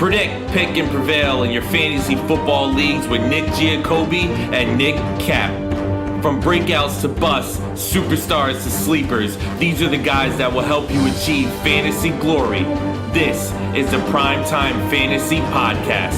Predict, pick, and prevail in your fantasy football leagues with Nick Giacobbe and Nick Cap. From breakouts to busts, superstars to sleepers, these are the guys that will help you achieve fantasy glory. This is the PrimeTime Fantasy Podcast.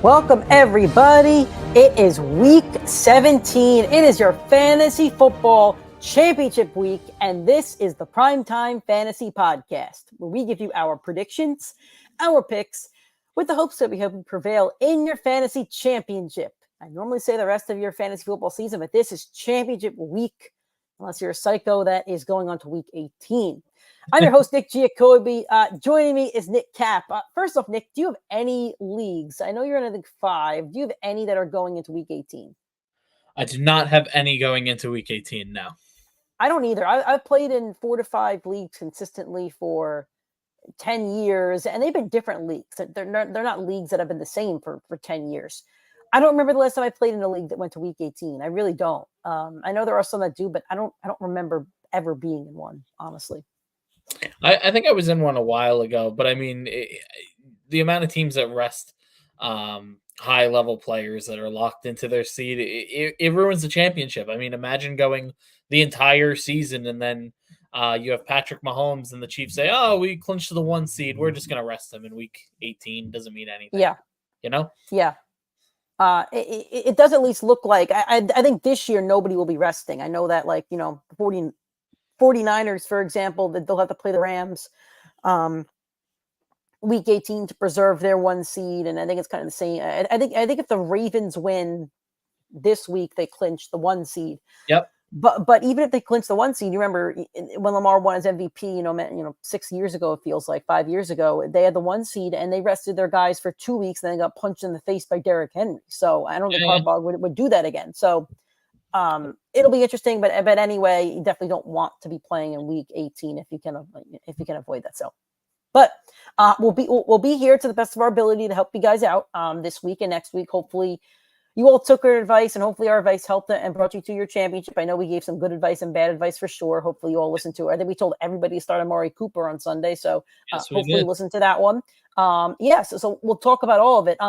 Welcome, everybody. It is week 17. It is your fantasy football championship week, and this is the PrimeTime Fantasy Podcast, where we give you our predictions, our picks, with the hopes that we hope you prevail in your fantasy championship. I normally say the rest of your fantasy football season, but this is championship week, unless you're a psycho that is going on to week 18. I'm your host, Nick Giacobbe. Joining me is Nick Cap. First off, Nick, do you have any leagues? I know you're in, I think, 5. Do you have any that are going into week 18? I do not have any going into week 18 now. I don't either. I've played in 4 to 5 leagues consistently for 10 years, and they've been different leagues. They're not leagues that have been the same for 10 years. I don't remember the last time I played in a league that went to week 18. I really don't. I know there are some that do, but I don't remember ever being in one, honestly. I think I was in one a while ago, but I mean, the amount of teams that rest high-level players that are locked into their seed, it ruins the championship. I mean, imagine going the entire season and then you have Patrick Mahomes and the Chiefs say, oh, we clinched the 1 seed. We're just going to rest him in week 18. Doesn't mean anything. Yeah. You know? Yeah. It does at least look like, I think this year nobody will be resting. I know that, like, you know, 49ers, for example, that they'll have to play the Rams week 18 to preserve their 1 seed. And I think it's kind of the same. I think if the Ravens win this week, they clinch the 1 seed. Yep. But even if they clinch the 1 seed, you remember when Lamar won his MVP, you know, 6 years ago, it feels like 5 years ago, they had the 1 seed and they rested their guys for 2 weeks and then got punched in the face by Derrick Henry. So I don't think Harbaugh would do that again. So it'll be interesting, but anyway, you definitely don't want to be playing in week 18 if you can avoid that. So, but we'll be here to the best of our ability to help you guys out this week and next week. Hopefully, you all took our advice, and hopefully our advice helped and brought you to your championship. I know we gave some good advice and bad advice for sure. Hopefully, you all listened to it. I think we told everybody to start Amari Cooper on Sunday, so hopefully listen to that one. So we'll talk about all of it.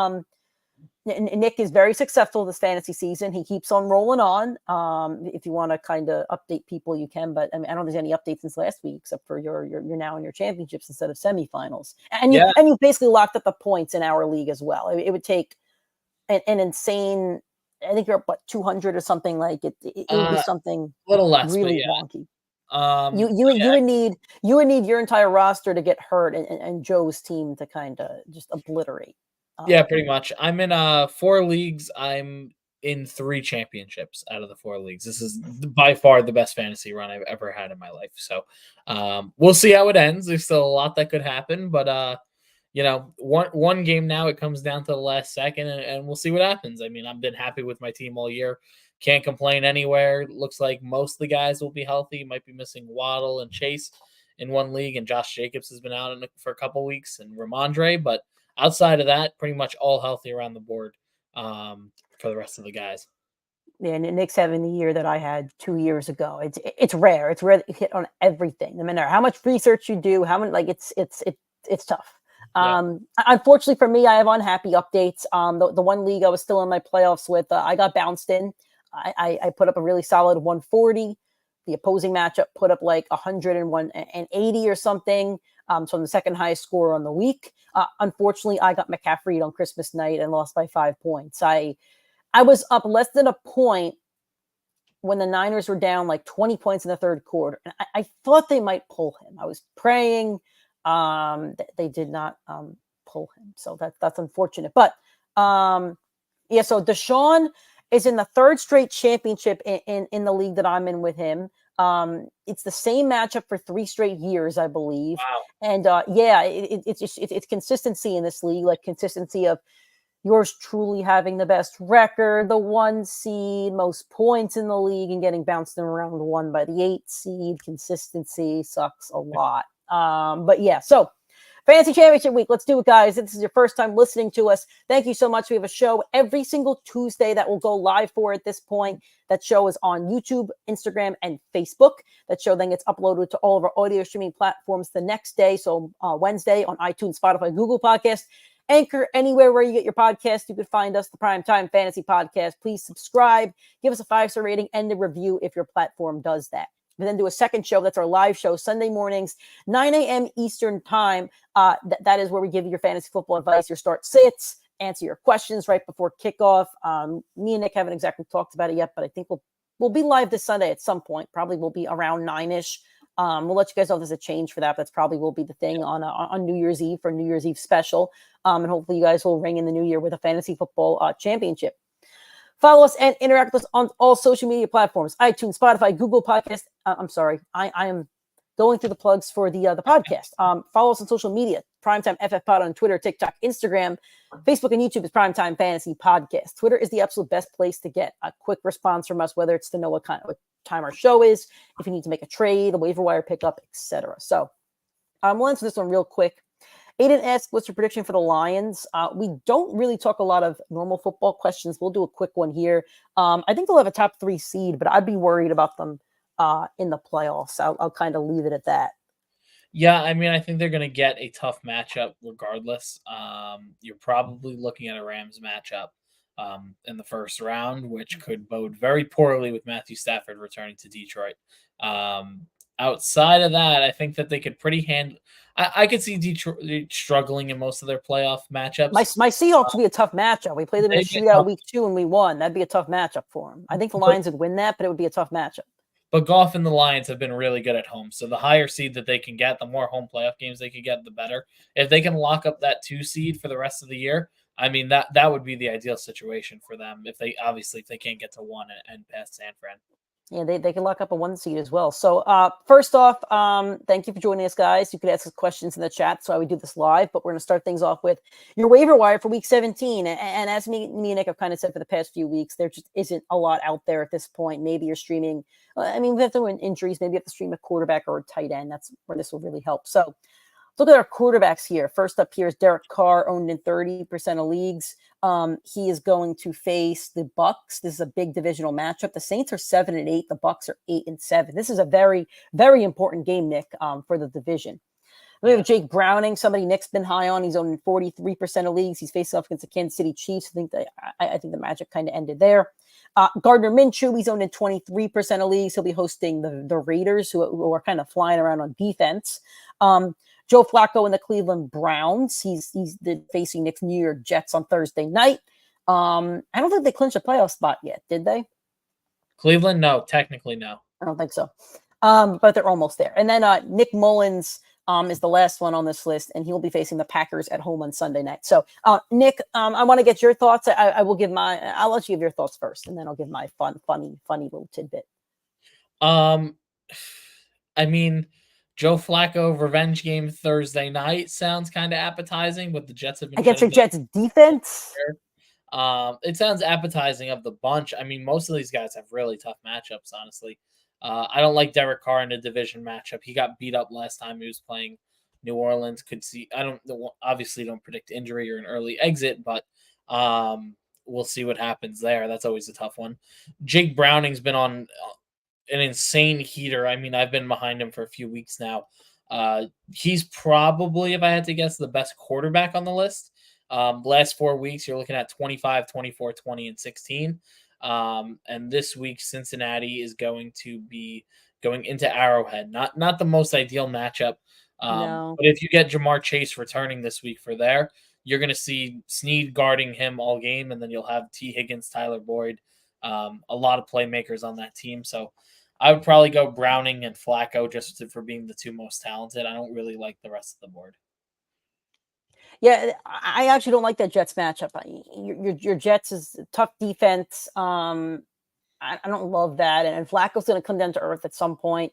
Nick is very successful this fantasy season. He keeps on rolling on. If you want to kind of update people, you can. But I mean, I don't think there's any updates since last week, except for you're now in your championships instead of semifinals. And you basically locked up the points in our league as well. It would take an insane. I think you're up 200 or something like it. It would be something a little less, really wonky. You would need your entire roster to get hurt and Joe's team to kind of just obliterate. Yeah, pretty much. I'm in 4 leagues. I'm in 3 championships out of the 4 leagues. This is by far the best fantasy run I've ever had in my life. So we'll see how it ends. There's still a lot that could happen, but you know, one game now, it comes down to the last second, and we'll see what happens. I mean, I've been happy with my team all year. Can't complain anywhere. Looks like most of the guys will be healthy. Might be missing Waddle and Chase in one league, and Josh Jacobs has been out for a couple weeks, and Ramondre, but outside of that, pretty much all healthy around the board for the rest of the guys. Yeah, and Nick's having the year that I had 2 years ago. It's rare. It's rare that you hit on everything. No matter how much research you do, how many it's tough. Yeah. Unfortunately for me, I have unhappy updates. The one league I was still in my playoffs with, I got bounced in. I put up a really solid 140. The opposing matchup put up like 101 and 80 or something. So I'm the second highest scorer on the week. Unfortunately, I got McCaffrey on Christmas night and lost by 5 points. I was up less than a point when the Niners were down like 20 points in the third quarter. And I thought they might pull him. I was praying. They did not pull him. So that's unfortunate. But so Deshaun is in the 3rd straight championship in the league that I'm in with him. It's the same matchup for 3 straight years, I believe. Wow. And it's consistency in this league, like consistency of yours truly having the best record, the 1 seed, most points in the league, and getting bounced in round 1 by the 8 seed. Consistency sucks a lot. So Fantasy Championship Week. Let's do it, guys. If this is your first time listening to us, thank you so much. We have a show every single Tuesday that will go live for at this point. That show is on YouTube, Instagram, and Facebook. That show then gets uploaded to all of our audio streaming platforms the next day. So Wednesday on iTunes, Spotify, Google Podcast, Anchor, anywhere where you get your podcast, you could find us, the Primetime Fantasy Podcast. Please subscribe, give us a 5-star rating, and a review if your platform does that. We then do a second show. That's our live show, Sunday mornings, 9 a.m. Eastern time. That is where we give you your fantasy football advice, your start sits, answer your questions right before kickoff. Me and Nick haven't exactly talked about it yet, but I think we'll be live this Sunday at some point. Probably will be around 9-ish. We'll let you guys know if there's a change for that. That's probably will be the thing on New Year's Eve for New Year's Eve special. And hopefully you guys will ring in the new year with a fantasy football championship. Follow us and interact with us on all social media platforms, iTunes, Spotify, Google Podcast. I'm sorry. I am going through the plugs for the podcast. Follow us on social media, PrimeTimeFFPod on Twitter, TikTok, Instagram, Facebook, and YouTube is Primetime Fantasy Podcast. Twitter is the absolute best place to get a quick response from us, whether it's to know what time our show is, if you need to make a trade, a waiver wire pickup, etc. So we'll answer this one real quick. Aiden asked, what's your prediction for the Lions? We don't really talk a lot of normal football questions. We'll do a quick one here. I think they'll have a top 3 seed, but I'd be worried about them in the playoffs. I'll kind of leave it at that. Yeah, I mean, I think they're going to get a tough matchup regardless. You're probably looking at a Rams matchup in the first round, which could bode very poorly with Matthew Stafford returning to Detroit. Outside of that, I think that they could pretty handle. I could see Detroit struggling in most of their playoff matchups. My Seahawks would be a tough matchup. We played them in a shootout week 2 and we won. That'd be a tough matchup for them. I think the Lions would win that, but it would be a tough matchup. But Goff and the Lions have been really good at home. So the higher seed that they can get, the more home playoff games they can get, the better. If they can lock up that 2 seed for the rest of the year, I mean, that would be the ideal situation for them if they can't get to 1 and pass San Fran. Yeah, they can lock up a 1 seed as well. So first off, thank you for joining us, guys. You could ask us questions in the chat, so I would do this live, but we're going to start things off with your waiver wire for week 17. And as me and Nick have kind of said for the past few weeks, there just isn't a lot out there at this point. Maybe you're streaming. I mean, we have to win injuries. Maybe you have to stream a quarterback or a tight end. That's where this will really help. So look at our quarterbacks here. First up here is Derek Carr, owned in 30% of leagues. He is going to face the Bucks. This is a big divisional matchup. The Saints are 7-8. The Bucks are 8-7. This is a very, very important game, Nick, for the division. We have Jake Browning, somebody Nick's been high on. He's owned in 43% of leagues. He's facing off against the Kansas City Chiefs. I think the magic kind of ended there. Gardner Minshew, he's owned in 23% of leagues. He'll be hosting the Raiders, who are kind of flying around on defense. Joe Flacco and the Cleveland Browns. He's facing Nick's New York Jets on Thursday night. I don't think they clinched a playoff spot yet, did they? Cleveland, no. Technically, no. I don't think so. But they're almost there. And then Nick Mullins is the last one on this list, and he'll be facing the Packers at home on Sunday night. So, Nick, I want to get your thoughts. I'll let you give your thoughts first, and then I'll give my funny little tidbit. I mean, Joe Flacco revenge game Thursday night sounds kind of appetizing, but the Jets have been against your Jets defense. It sounds appetizing of the bunch. I mean, most of these guys have really tough matchups, honestly. I don't like Derek Carr in a division matchup. He got beat up last time he was playing New Orleans. Obviously don't predict injury or an early exit, but we'll see what happens there. That's always a tough one. Jake Browning's been on an insane heater. I mean, I've been behind him for a few weeks now. He's probably, if I had to guess, the best quarterback on the list. Last 4 weeks, you're looking at 25, 24, 20, and 16. And this week, Cincinnati is going to be going into Arrowhead. Not the most ideal matchup. No. But if you get Jamar Chase returning this week for there, you're going to see Snead guarding him all game, and then you'll have T. Higgins, Tyler Boyd, a lot of playmakers on that team. So I would probably go Browning and Flacco just for being the 2 most talented. I don't really like the rest of the board. Yeah, I actually don't like that Jets matchup. Your Jets is a tough defense. I don't love that. And Flacco's going to come down to earth at some point.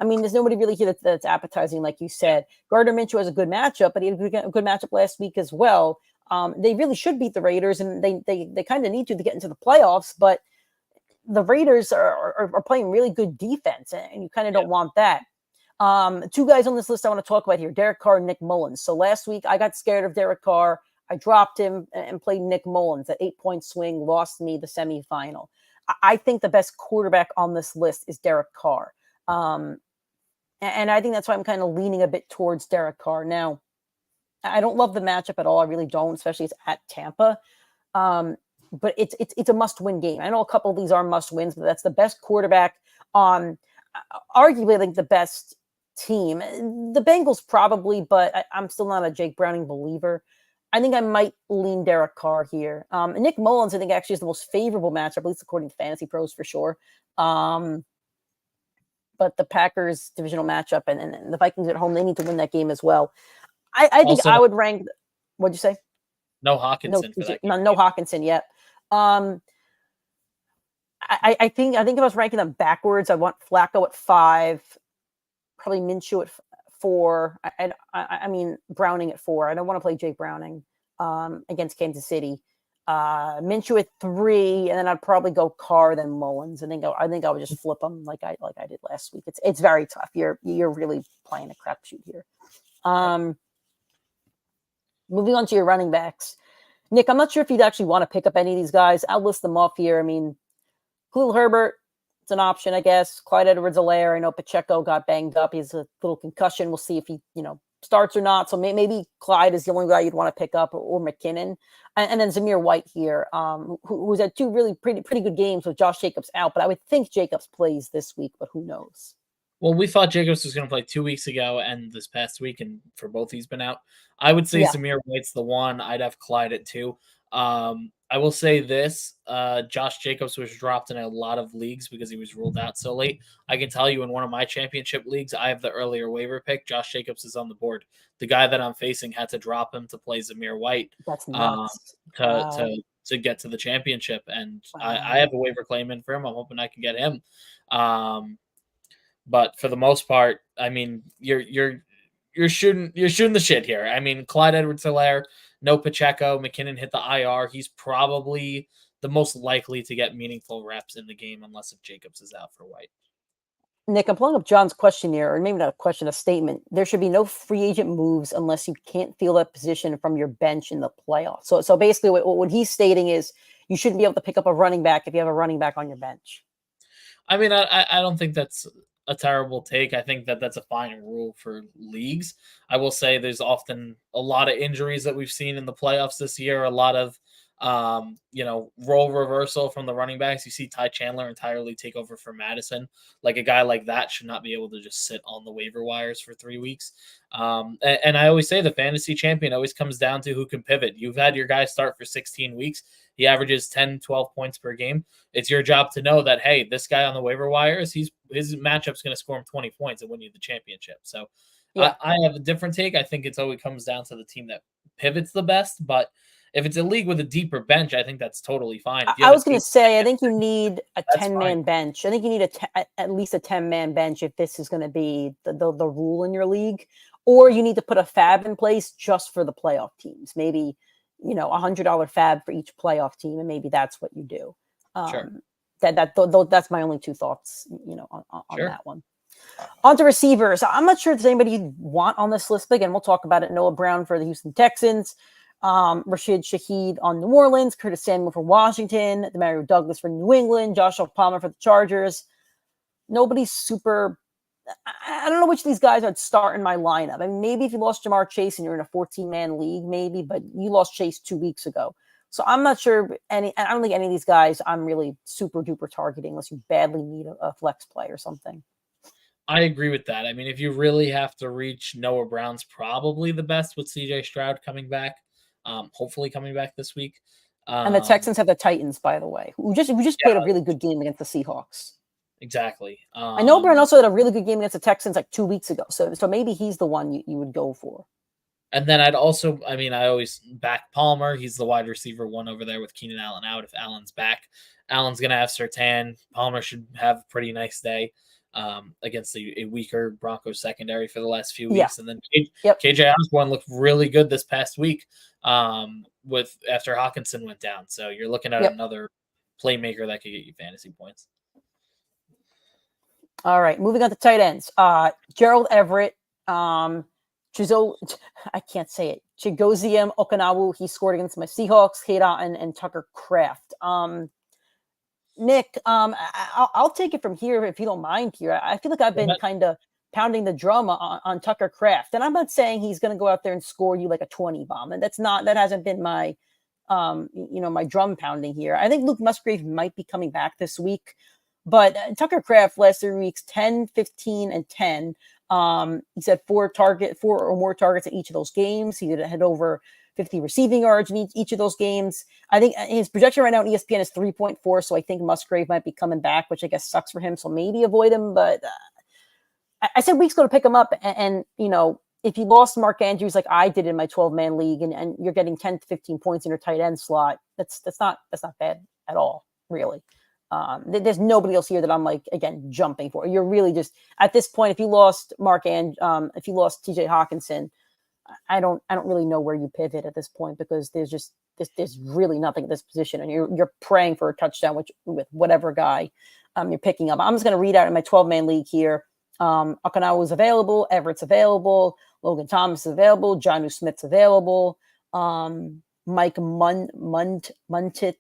I mean, there's nobody really here that's appetizing, like you said. Gardner Minshew has a good matchup, but he had a good matchup last week as well. They really should beat the Raiders, and they kind of need to get into the playoffs, but the Raiders are playing really good defense, and you kind of don't want that. Two guys on this list I want to talk about here, Derek Carr and Nick Mullins. So last week I got scared of Derek Carr. I dropped him and played Nick Mullins. That 8-point swing lost me the semifinal. I think the best quarterback on this list is Derek Carr. And I think that's why I'm kind of leaning a bit towards Derek Carr. Now, I don't love the matchup at all. I really don't, especially it's at Tampa. But it's a must-win game. I know a couple of these are must-wins, but that's the best quarterback on arguably, I think, the best team. The Bengals probably, but I'm still not a Jake Browning believer. I think I might lean Derek Carr here. Nick Mullins, I think, actually is the most favorable matchup, at least according to Fantasy Pros for sure. But the Packers divisional matchup and the Vikings at home, they need to win that game as well. I think Also, I would rank. What'd you say? No Hawkinson for that game. No Hawkinson yet. I think if I was ranking them backwards, I want Flacco at 5, probably Minshew at 4. I mean Browning at 4. I don't want to play Jake Browning against Kansas City. Minshew at 3, and then I'd probably go Carr then Mullins. I think I would just flip them like I did last week. It's very tough. You're really playing a crapshoot here. Moving on to your running backs. Nick, I'm not sure if you'd actually want to pick up any of these guys. I'll list them off here. I mean, Khalil Herbert, it's an option, I guess. Clyde Edwards-Helaire. I know Pacheco got banged up. He has a little concussion. We'll see if he, starts or not. So maybe Clyde is the only guy you'd want to pick up, or McKinnon. And then Zamir White here, who's had 2 really pretty good games with Josh Jacobs out. But I would think Jacobs plays this week, but who knows? Well, we thought Jacobs was going to play 2 weeks ago and this past week, and for both he's been out. I would say Zamir White's the one. I'd have Clyde at 2. I will say this, Josh Jacobs was dropped in a lot of leagues because he was ruled out so late. I can tell you in one of my championship leagues, I have the earlier waiver pick. Josh Jacobs is on the board. The guy that I'm facing had to drop him to play Zamir White. That's nuts. To get to the championship. And I have a waiver claim in for him. I'm hoping I can get him. But for the most part, I mean, you're shooting the shit here. I mean, Clyde Edwards-Helaire, no Pacheco, McKinnon hit the IR. He's probably the most likely to get meaningful reps in the game, unless if Jacobs is out for White. Nick, I'm pulling up John's question here, or maybe not a question, a statement. There should be no free agent moves unless you can't fill that position from your bench in the playoffs. So basically, what he's stating is you shouldn't be able to pick up a running back if you have a running back on your bench. I mean, I don't think that's a terrible take. I think that that's a fine rule for leagues. I will say there's often a lot of injuries that we've seen in the playoffs this year, a lot of role reversal from the running backs. You see Ty Chandler entirely take over for Madison. Like a guy like that should not be able to just sit on the waiver wires for 3 weeks. And I always say the fantasy champion always comes down to who can pivot. You've had your guy start for 16 weeks. He averages 10, 12 points per game. It's your job to know that, hey, this guy on the waiver wires, his matchup's going to score him 20 points and win you the championship. So I have a different take. I think it's always comes down to the team that pivots the best. But if it's a league with a deeper bench, I think that's totally fine. I was going to say, I think you need a 10-man bench. I think you need at least a 10-man bench if this is going to be the rule in your league. Or you need to put a fab in place just for the playoff teams. Maybe, $100 fab for each playoff team, and maybe that's what you do. Sure. That's my only 2 thoughts, on that one. On to receivers. I'm not sure if there's anybody you'd want on this list. But again, we'll talk about it. Noah Brown for the Houston Texans. Rashid Shaheed on New Orleans, Curtis Samuel for Washington, Demario Douglas for New England, Joshua Palmer for the Chargers. Nobody's super. I don't know which of these guys I'd start in my lineup. I mean, maybe if you lost Jamar Chase and you're in a 14-man league, maybe, but you lost Chase 2 weeks ago. So I'm not sure I don't think any of these guys I'm really super duper targeting unless you badly need a flex play or something. I agree with that. I mean, if you really have to reach, Noah Brown's probably the best with CJ Stroud coming back. Hopefully coming back this week. And the Texans have the Titans, by the way, who just played a really good game against the Seahawks. Exactly. I know Brown also had a really good game against the Texans like 2 weeks ago. So maybe he's the one you would go for. And then I always back Palmer. He's the wide receiver 1 over there with Keenan Allen out. If Allen's back, Allen's going to have Surtain. Palmer should have a pretty nice day against a weaker Broncos secondary for the last few weeks. And then KJ Osborne looked really good this past week after Hawkinson went down. So you're looking at another playmaker that could get you fantasy points. All right, moving on to tight ends. Gerald Everett, Chizo, I can't say it. Chigoziem Okinawu, he scored against my Seahawks, Kate Otten, and Tucker Kraft. Nick, I'll take it from here if you don't mind here. I feel like I've been kind of pounding the drum on Tucker Kraft, and I'm not saying he's going to go out there and score you like a 20 bomb, and that hasn't been my my drum pounding here. I think Luke Musgrave might be coming back this week, but Tucker Kraft last 3 weeks, 10, 15, and 10. He's had 4 or more targets in each of those games. He had over 50 receiving yards in each of those games. I think his projection right now on ESPN is 3.4, so I think Musgrave might be coming back, which I guess sucks for him, so maybe avoid him, but I said weeks ago to pick him up, and if you lost Mark Andrews like I did in my 12-man league, and you're getting 10 to 15 points in your tight end slot, that's not bad at all, really. There's nobody else here that I'm like, again, jumping for. You're really just at this point, if you lost if you lost TJ Hawkinson, I don't really know where you pivot at this point, because there's really nothing at this position, and you're praying for a touchdown with whatever guy you're picking up. I'm just going to read out in my 12-man league here. Okinawa is available, Everett's available, Logan Thomas is available, Jonnu Smith's available, Mike Muntit,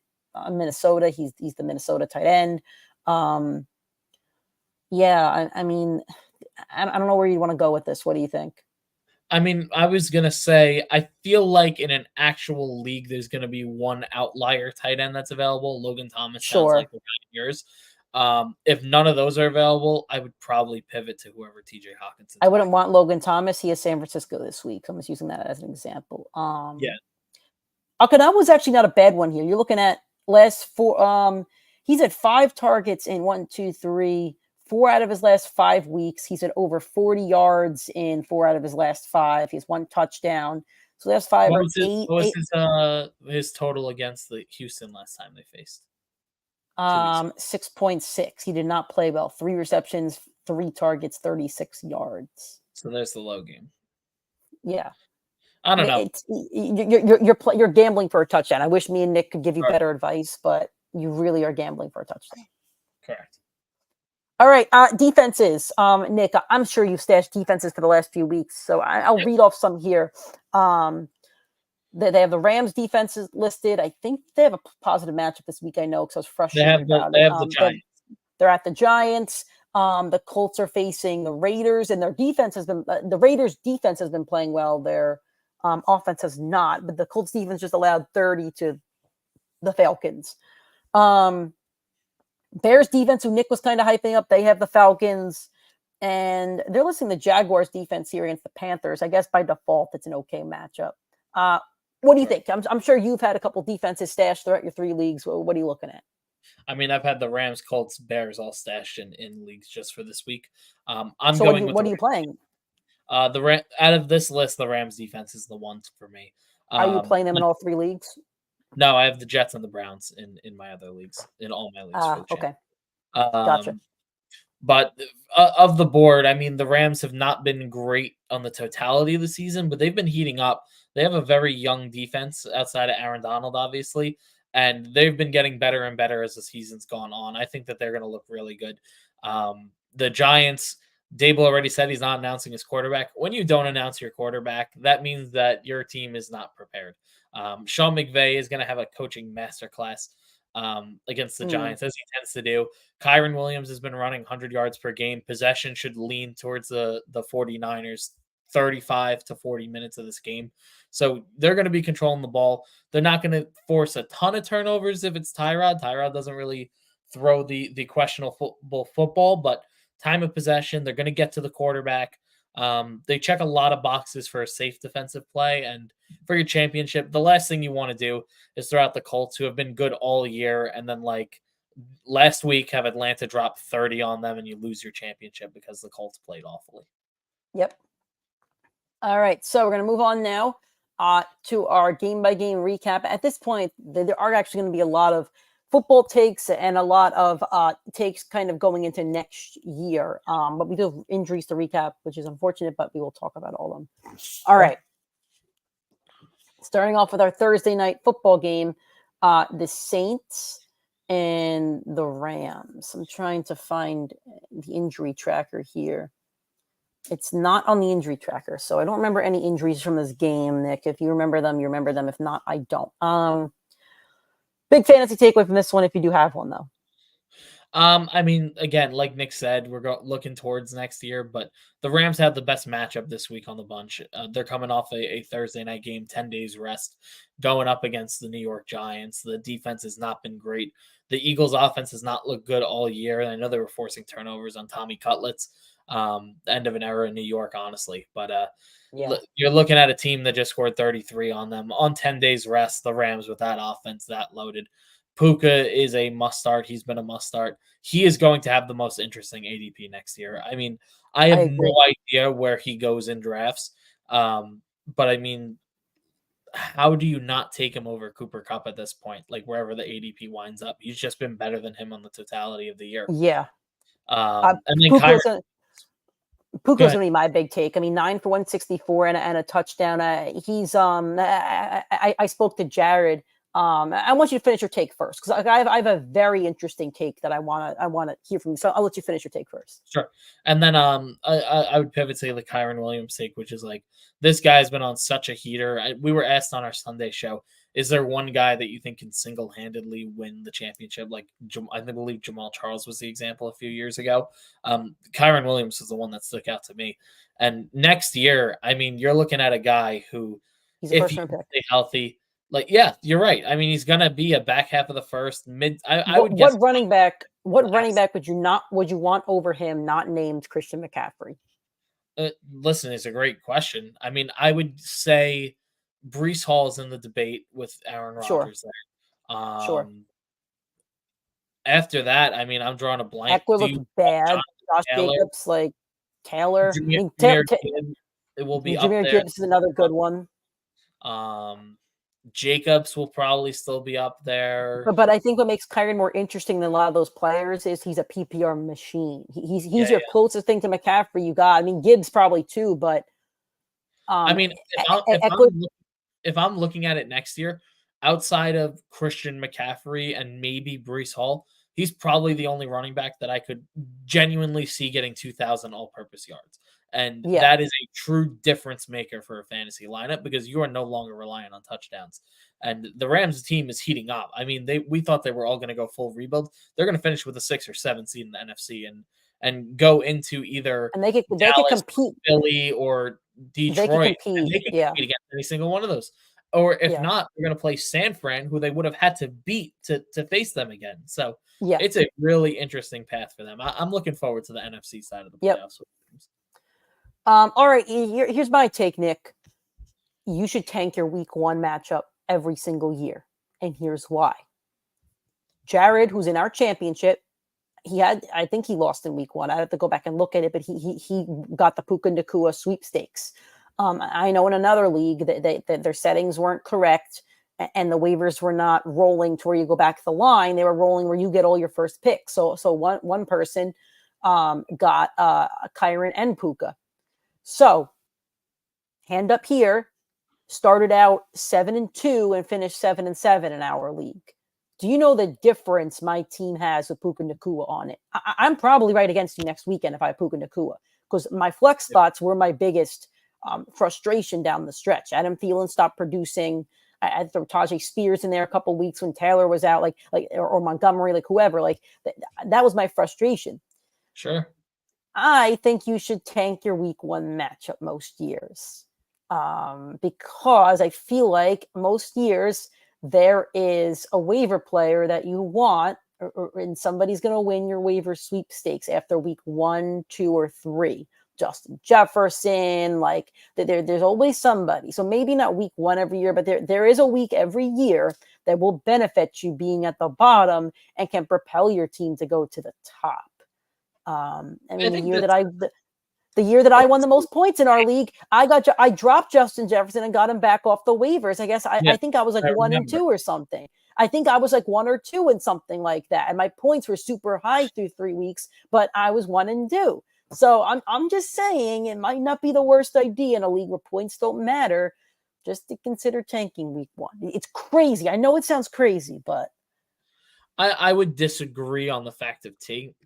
Minnesota. He's the Minnesota tight end. I mean, I don't know where you want to go with this. What do you think? I mean, I was going to say, I feel like in an actual league, there's going to be one outlier tight end that's available. Logan Thomas sounds like the guy yours. If none of those are available, I would probably pivot to whoever TJ Hawkinson. I wouldn't want Logan Thomas. He has San Francisco this week. I'm just using that as an example. Okinawa was actually not a bad one here. You're looking at last 4. He's had 5 targets in 4 out of his last 5 weeks. He's had over 40 yards in 4 out of his last 5. He has 1 touchdown. So that's 5 what or was 8. What was his total against the Houston last time they faced? 6.6. He did not play well. 3 receptions, 3 targets, 36 yards. So there's the low game. Yeah. I don't know. You're gambling for a touchdown. I wish me and Nick could give you better advice, but you really are gambling for a touchdown. Correct. All right, defenses. Nick, I'm sure you've stashed defenses for the last few weeks, so I'll read off some here. They have the Rams defenses listed. I think they have a positive matchup this week. I know, because I was frustrated about it. They have the Giants. They're at the Giants. The Colts are facing the Raiders, and their defense has been the Raiders' defense has been playing well. Their offense has not, but the Colts defense just allowed 30 to the Falcons. Bears defense, who Nick was kind of hyping up, they have the Falcons, and they're listing the Jaguars defense here against the Panthers. I guess by default, it's an okay matchup. What do you think? I'm sure you've had a couple defenses stashed throughout your 3 leagues. What are you looking at? I mean, I've had the Rams, Colts, Bears all stashed in leagues just for this week. What are you playing? Out of this list, the Rams defense is the one for me. Are you playing them in all 3 leagues? No, I have the Jets and the Browns in my other leagues, in all my leagues. Okay. Gotcha. But of the board, I mean, the Rams have not been great on the totality of the season, but they've been heating up. They have a very young defense outside of Aaron Donald, obviously, and they've been getting better and better as the season's gone on. I think that they're going to look really good. The Giants, Dable already said he's not announcing his quarterback. When you don't announce your quarterback, that means that your team is not prepared. Sean McVay is going to have a coaching masterclass against the Giants, as he tends to do. Kyron Williams has been running 100 yards per game. Possession should lean towards the 49ers 35 to 40 minutes of this game. So they're going to be controlling the ball. They're not going to force a ton of turnovers if it's Tyrod. Tyrod doesn't really throw the questionable football, but time of possession, they're going to get to the quarterback. They check a lot of boxes for a safe defensive play, and for your championship, the last thing you want to do is throw out the Colts, who have been good all year, and then like last week have Atlanta drop 30 on them and you lose your championship because the Colts played awfully. Yep. All right, so we're going to move on now to our game-by-game recap. At this point, there are actually going to be a lot of football takes and a lot of takes kind of going into next year. But we do have injuries to recap, which is unfortunate, but we will talk about all of them. All right. Starting off with our Thursday night football game, the Saints and the Rams. I'm trying to find the injury tracker here. It's not on the injury tracker, so I don't remember any injuries from this game, Nick. If you remember them, you remember them. If not, I don't. Big fantasy takeaway from this one, if you do have one, though. I mean, again, like Nick said, we're looking towards next year, but the Rams have the best matchup this week on the bunch. They're coming off a Thursday night game, 10 days rest, going up against the New York Giants. The defense has not been great. The Eagles' offense has not looked good all year, and I know they were forcing turnovers on Tommy Cutlets. End of an era in New York, honestly. But you're looking at a team that just scored 33 on them on 10 days rest. The Rams with that offense that loaded. Puka is a must start. He's been a must start. He is going to have the most interesting ADP next year. I mean, I have no idea where he goes in drafts. But I mean, how do you not take him over Cooper Kupp at this point? Like wherever the ADP winds up, he's just been better than him on the totality of the year. Yeah. And then Puka's gonna be my big take. I mean, 9 for 164 and a touchdown. He's I spoke to Jared. I want you to finish your take first because I have a very interesting take that I want to hear from you. So I'll let you finish your take first. Sure. And then I would pivot to the Kyren Williams take, which is like this guy's been on such a heater. We were asked on our Sunday show, is there one guy that you think can single-handedly win the championship? Like I believe Jamal Charles was the example a few years ago. Kyren Williams is the one that stuck out to me. And next year, I mean, you're looking at a guy who, if he can stay healthy. Like, yeah, you're right. I mean, he's gonna be a back half of the first mid. I would guess. What running back would you want over him? Not named Christian McCaffrey. Listen, it's a great question. I mean, I would say Breece Hall is in the debate with Aaron Rodgers there. Sure. After that, I mean, I'm drawing a blank. Eckler looked bad. Josh Jacobs, like Taylor. It will be up there. Jahmyr Gibbs is another good one. Jacobs will probably still be up there. But I think what makes Kyren more interesting than a lot of those players is he's a PPR machine. He's your closest thing to McCaffrey you got. I mean, Gibbs probably too, but I mean, if I'm looking at it next year, outside of Christian McCaffrey and maybe Breece Hall, he's probably the only running back that I could genuinely see getting 2,000 all-purpose yards. And that is a true difference maker for a fantasy lineup because you are no longer relying on touchdowns. And the Rams team is heating up. I mean, we thought they were all going to go full rebuild. They're going to finish with a 6 or 7 seed in the NFC and go into either they can compete, Philly or Detroit. They can compete against any single one of those. Or if not, they're going to play San Fran, who they would have had to beat to face them again. So it's a really interesting path for them. I'm looking forward to the NFC side of the playoffs. All right, here's my take, Nick. You should tank your week 1 matchup every single year, and here's why. Jared, who's in our championship, I think he lost in week 1. I have to go back and look at it, but he got the Puka Nacua sweepstakes. I know in another league that their settings weren't correct, and the waivers were not rolling to where you go back the line. They were rolling where you get all your first picks. So one person got Kyren and Puka. So, hand up here, started out 7-2 and finished 7-7 in our league. Do you know the difference my team has with Puka Nacua on it? I'm probably right against you next weekend if I have Puka Nacua because my flex spots were my biggest frustration down the stretch. Adam Thielen stopped producing. I threw Tajay Spears in there a couple weeks when Taylor was out, or Montgomery, like whoever. Like that was my frustration. Sure. I think you should tank your week 1 matchup most years because I feel like most years there is a waiver player that you want and somebody's going to win your waiver sweepstakes after week 1, 2, or 3. Justin Jefferson, there's always somebody. So maybe not week 1 every year, but there is a week every year that will benefit you being at the bottom and can propel your team to go to the top. I mean, the year that I won the most points in our league, I dropped Justin Jefferson and got him back off the waivers. I guess I think I was like 1 and 2 or something. I think I was like 1 or 2 and something like that. And my points were super high through 3 weeks, but I was 1 and 2. So I'm just saying it might not be the worst idea in a league where points don't matter, just to consider tanking week 1. It's crazy. I know it sounds crazy, but I would disagree on the fact of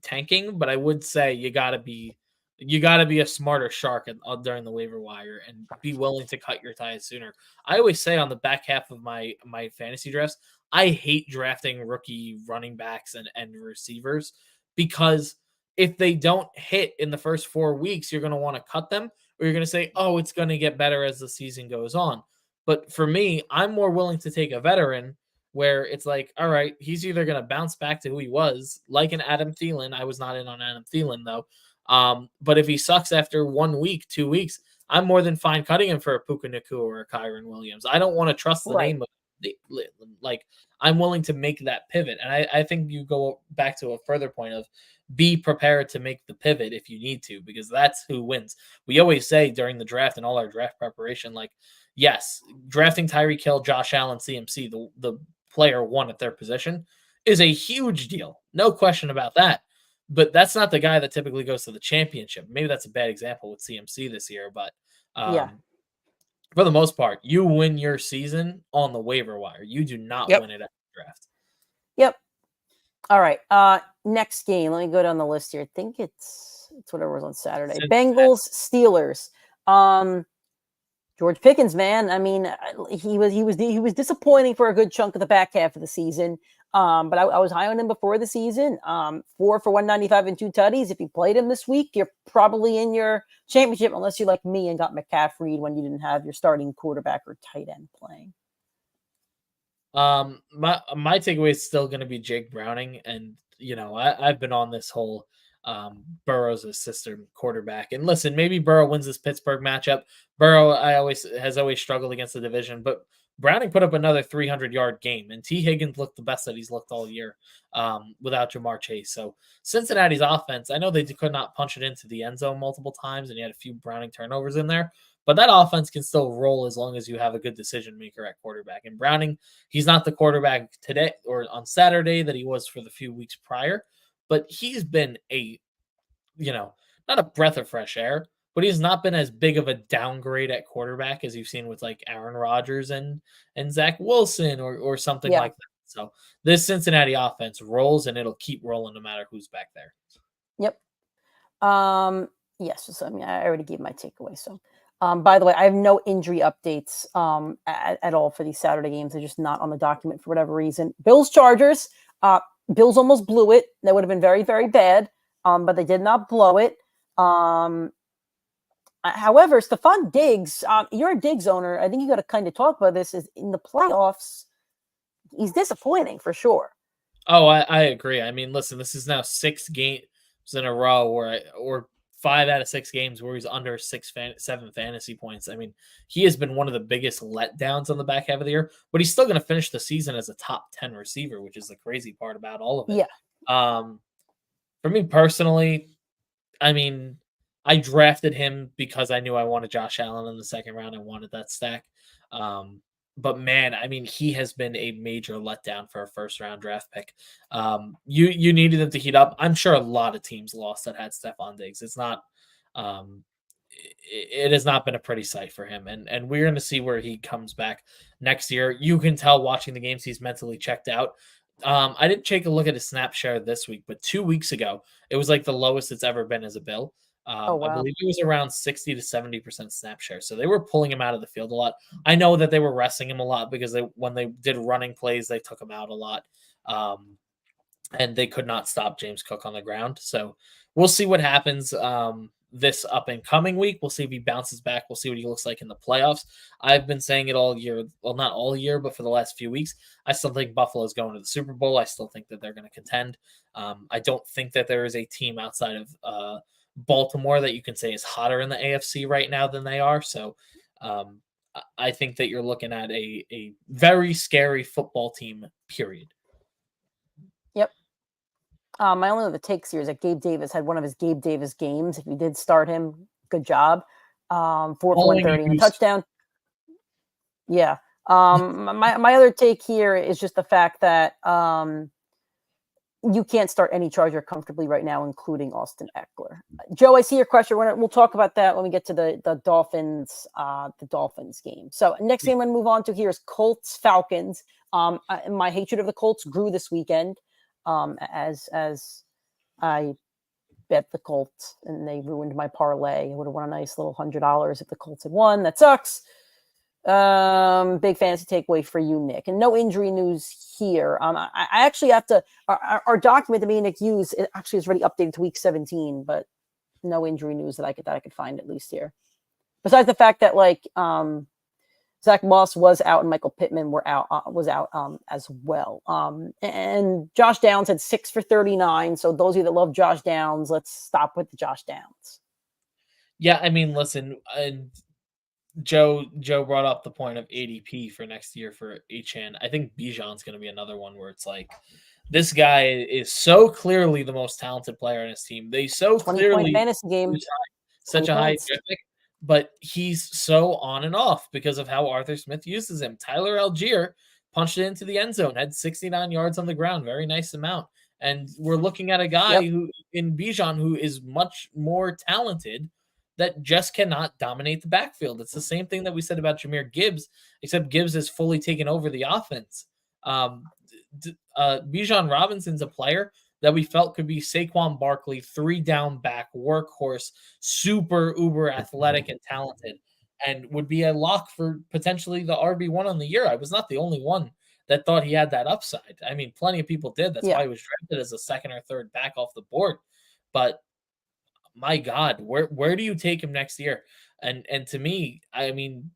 tanking, but I would say you gotta be a smarter shark during the waiver wire and be willing to cut your ties sooner. I always say on the back half of my fantasy drafts, I hate drafting rookie running backs and receivers because if they don't hit in the first 4 weeks, you're gonna want to cut them, or you're gonna say, oh, it's gonna get better as the season goes on. But for me, I'm more willing to take a veteran where it's like, all right, he's either going to bounce back to who he was, like an Adam Thielen. I was not in on Adam Thielen, though. But if he sucks after 1 week, 2 weeks, I'm more than fine cutting him for a Puka Nacua or a Kyron Williams. I don't want to trust the Right. name of like I'm willing to make that pivot. And I think you go back to a further point of be prepared to make the pivot if you need to, because that's who wins. We always say during the draft and all our draft preparation, like, yes, drafting Tyreek Hill, Josh Allen, CMC, the player one at their position is a huge deal. No question about that. But that's not the guy that typically goes to the championship. Maybe that's a bad example with CMC this year, but Yeah. for the most part, you win your season on the waiver wire. You do not Yep. win it at the draft. Yep. All right. Next game. Let me go down the list here. I think it's whatever was on Saturday. Bengals, Steelers. George Pickens, man. I mean, he was disappointing for a good chunk of the back half of the season. But I was high on him before the season. 4 for 195 and 2 tutties. If you played him this week, you're probably in your championship, unless you're like me and got McCaffrey when you didn't have your starting quarterback or tight end playing. My takeaway is still going to be Jake Browning, and I've been on this whole Burrow's a system quarterback. And listen, maybe Burrow wins this Pittsburgh matchup. Burrow has always struggled against the division, but Browning put up another 300-yard game, and T. Higgins looked the best that he's looked all year without Jamar Chase. So Cincinnati's offense, I know they could not punch it into the end zone multiple times, and you had a few Browning turnovers in there, but that offense can still roll as long as you have a good decision maker at quarterback. And Browning, he's not the quarterback today or on Saturday that he was for the few weeks prior, but he's been not a breath of fresh air, but he's not been as big of a downgrade at quarterback as you've seen with like Aaron Rodgers and Zach Wilson or something like that. So this Cincinnati offense rolls, and it'll keep rolling no matter who's back there. Yep. Yes. So, I mean, I already gave my takeaway. So, by the way, I have no injury updates at all for these Saturday games. They're just not on the document for whatever reason. Bills, Chargers. Bills almost blew it. That would have been very, very bad. But they did not blow it. However, Stephon Diggs, you're a Diggs owner. I think you got to kind of talk about this. Is in the playoffs, he's disappointing for sure. Oh, I agree. I mean, listen, this is now 6 games in a row or 5 out of 6 games where he's under 7 fantasy points. I mean, he has been one of the biggest letdowns on the back half of the year, but he's still going to finish the season as a top 10 receiver, which is the crazy part about all of it. Yeah. For me personally, I mean, I drafted him because I knew I wanted Josh Allen in the second round. I wanted that stack. But man, I mean, he has been a major letdown for a first round draft pick. You needed him to heat up. I'm sure a lot of teams lost that had Stephon Diggs. It's not, it has not been a pretty sight for him. And we're going to see where he comes back next year. You can tell watching the games, he's mentally checked out. I didn't take a look at his snap share this week, but 2 weeks ago, it was like the lowest it's ever been as a Bill. Wow. I believe it was around 60 to 70% snap share. So they were pulling him out of the field a lot. I know that they were resting him a lot because when they did running plays, they took him out a lot. And they could not stop James Cook on the ground. So we'll see what happens this up and coming week. We'll see if he bounces back. We'll see what he looks like in the playoffs. I've been saying it all year. Well, not all year, but for the last few weeks. I still think Buffalo's going to the Super Bowl. I still think that they're going to contend. I don't think that there is a team outside of Baltimore that you can say is hotter in the AFC right now than they are. So I think that you're looking at a very scary football team, period. Yep. My only other takes here is that Gabe Davis had one of his Gabe Davis games. If you did start him, good job. 4 for 130 and a touchdown. Yeah. My other take here is just the fact that you can't start any Charger comfortably right now, including Austin Eckler. Joe, I see your question. We'll talk about that when we get to the Dolphins game. So next game I'm going to move on to here is Colts Falcons. My hatred of the Colts grew this weekend. as I bet the Colts and they ruined my parlay. I would have won a nice little $100 if the Colts had won. That sucks. Big fantasy takeaway for you, Nick, and no injury news here. I actually have to our document that me and Nick use, it actually is already updated to week 17, but no injury news that I could find at least here. Besides the fact that Zach Moss was out and Michael Pittman was out as well. And Josh Downs had 6 for 39. So those of you that love Josh Downs, let's stop with the Josh Downs. Yeah, I mean, listen, Joe brought up the point of ADP for next year for Achane. I think Bijan's going to be another one where it's like, this guy is so clearly the most talented player on his team. They so 20 clearly point fantasy game, such a high pick, but he's so on and off because of how Arthur Smith uses him. Tyler Algier punched it into the end zone, had 69 yards on the ground, very nice amount. And we're looking at a guy who in Bijan who is much more talented that just cannot dominate the backfield. It's the same thing that we said about Jahmyr Gibbs, except Gibbs has fully taken over the offense. Bijan Robinson's a player that we felt could be Saquon Barkley, 3-down back, workhorse, super uber athletic and talented, and would be a lock for potentially the RB1 on the year. I was not the only one that thought he had that upside. I mean, plenty of people did. That's why he was drafted as a second or third back off the board. But my God, where do you take him next year? And to me, I mean,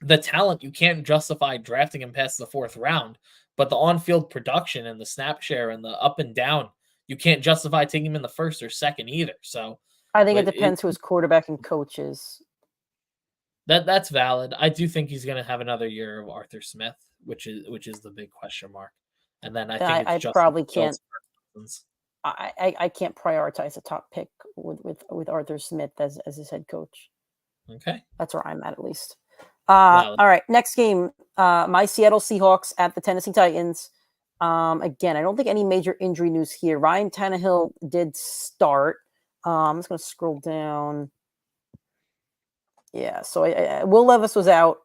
the talent, you can't justify drafting him past the 4th round, but the on-field production and the snap share and the up and down, you can't justify taking him in the 1st or 2nd either. So I think it depends who his quarterback and coach is. That's valid. I do think he's going to have another year of Arthur Smith, which is the big question mark. And then I think I probably can't. I can't prioritize a top pick with Arthur Smith as his head coach. Okay, that's where I'm at least. All right, next game, my Seattle Seahawks at the Tennessee Titans. Again, I don't think any major injury news here. Ryan Tannehill did start. I'm just going to scroll down. Yeah, so Will Levis was out.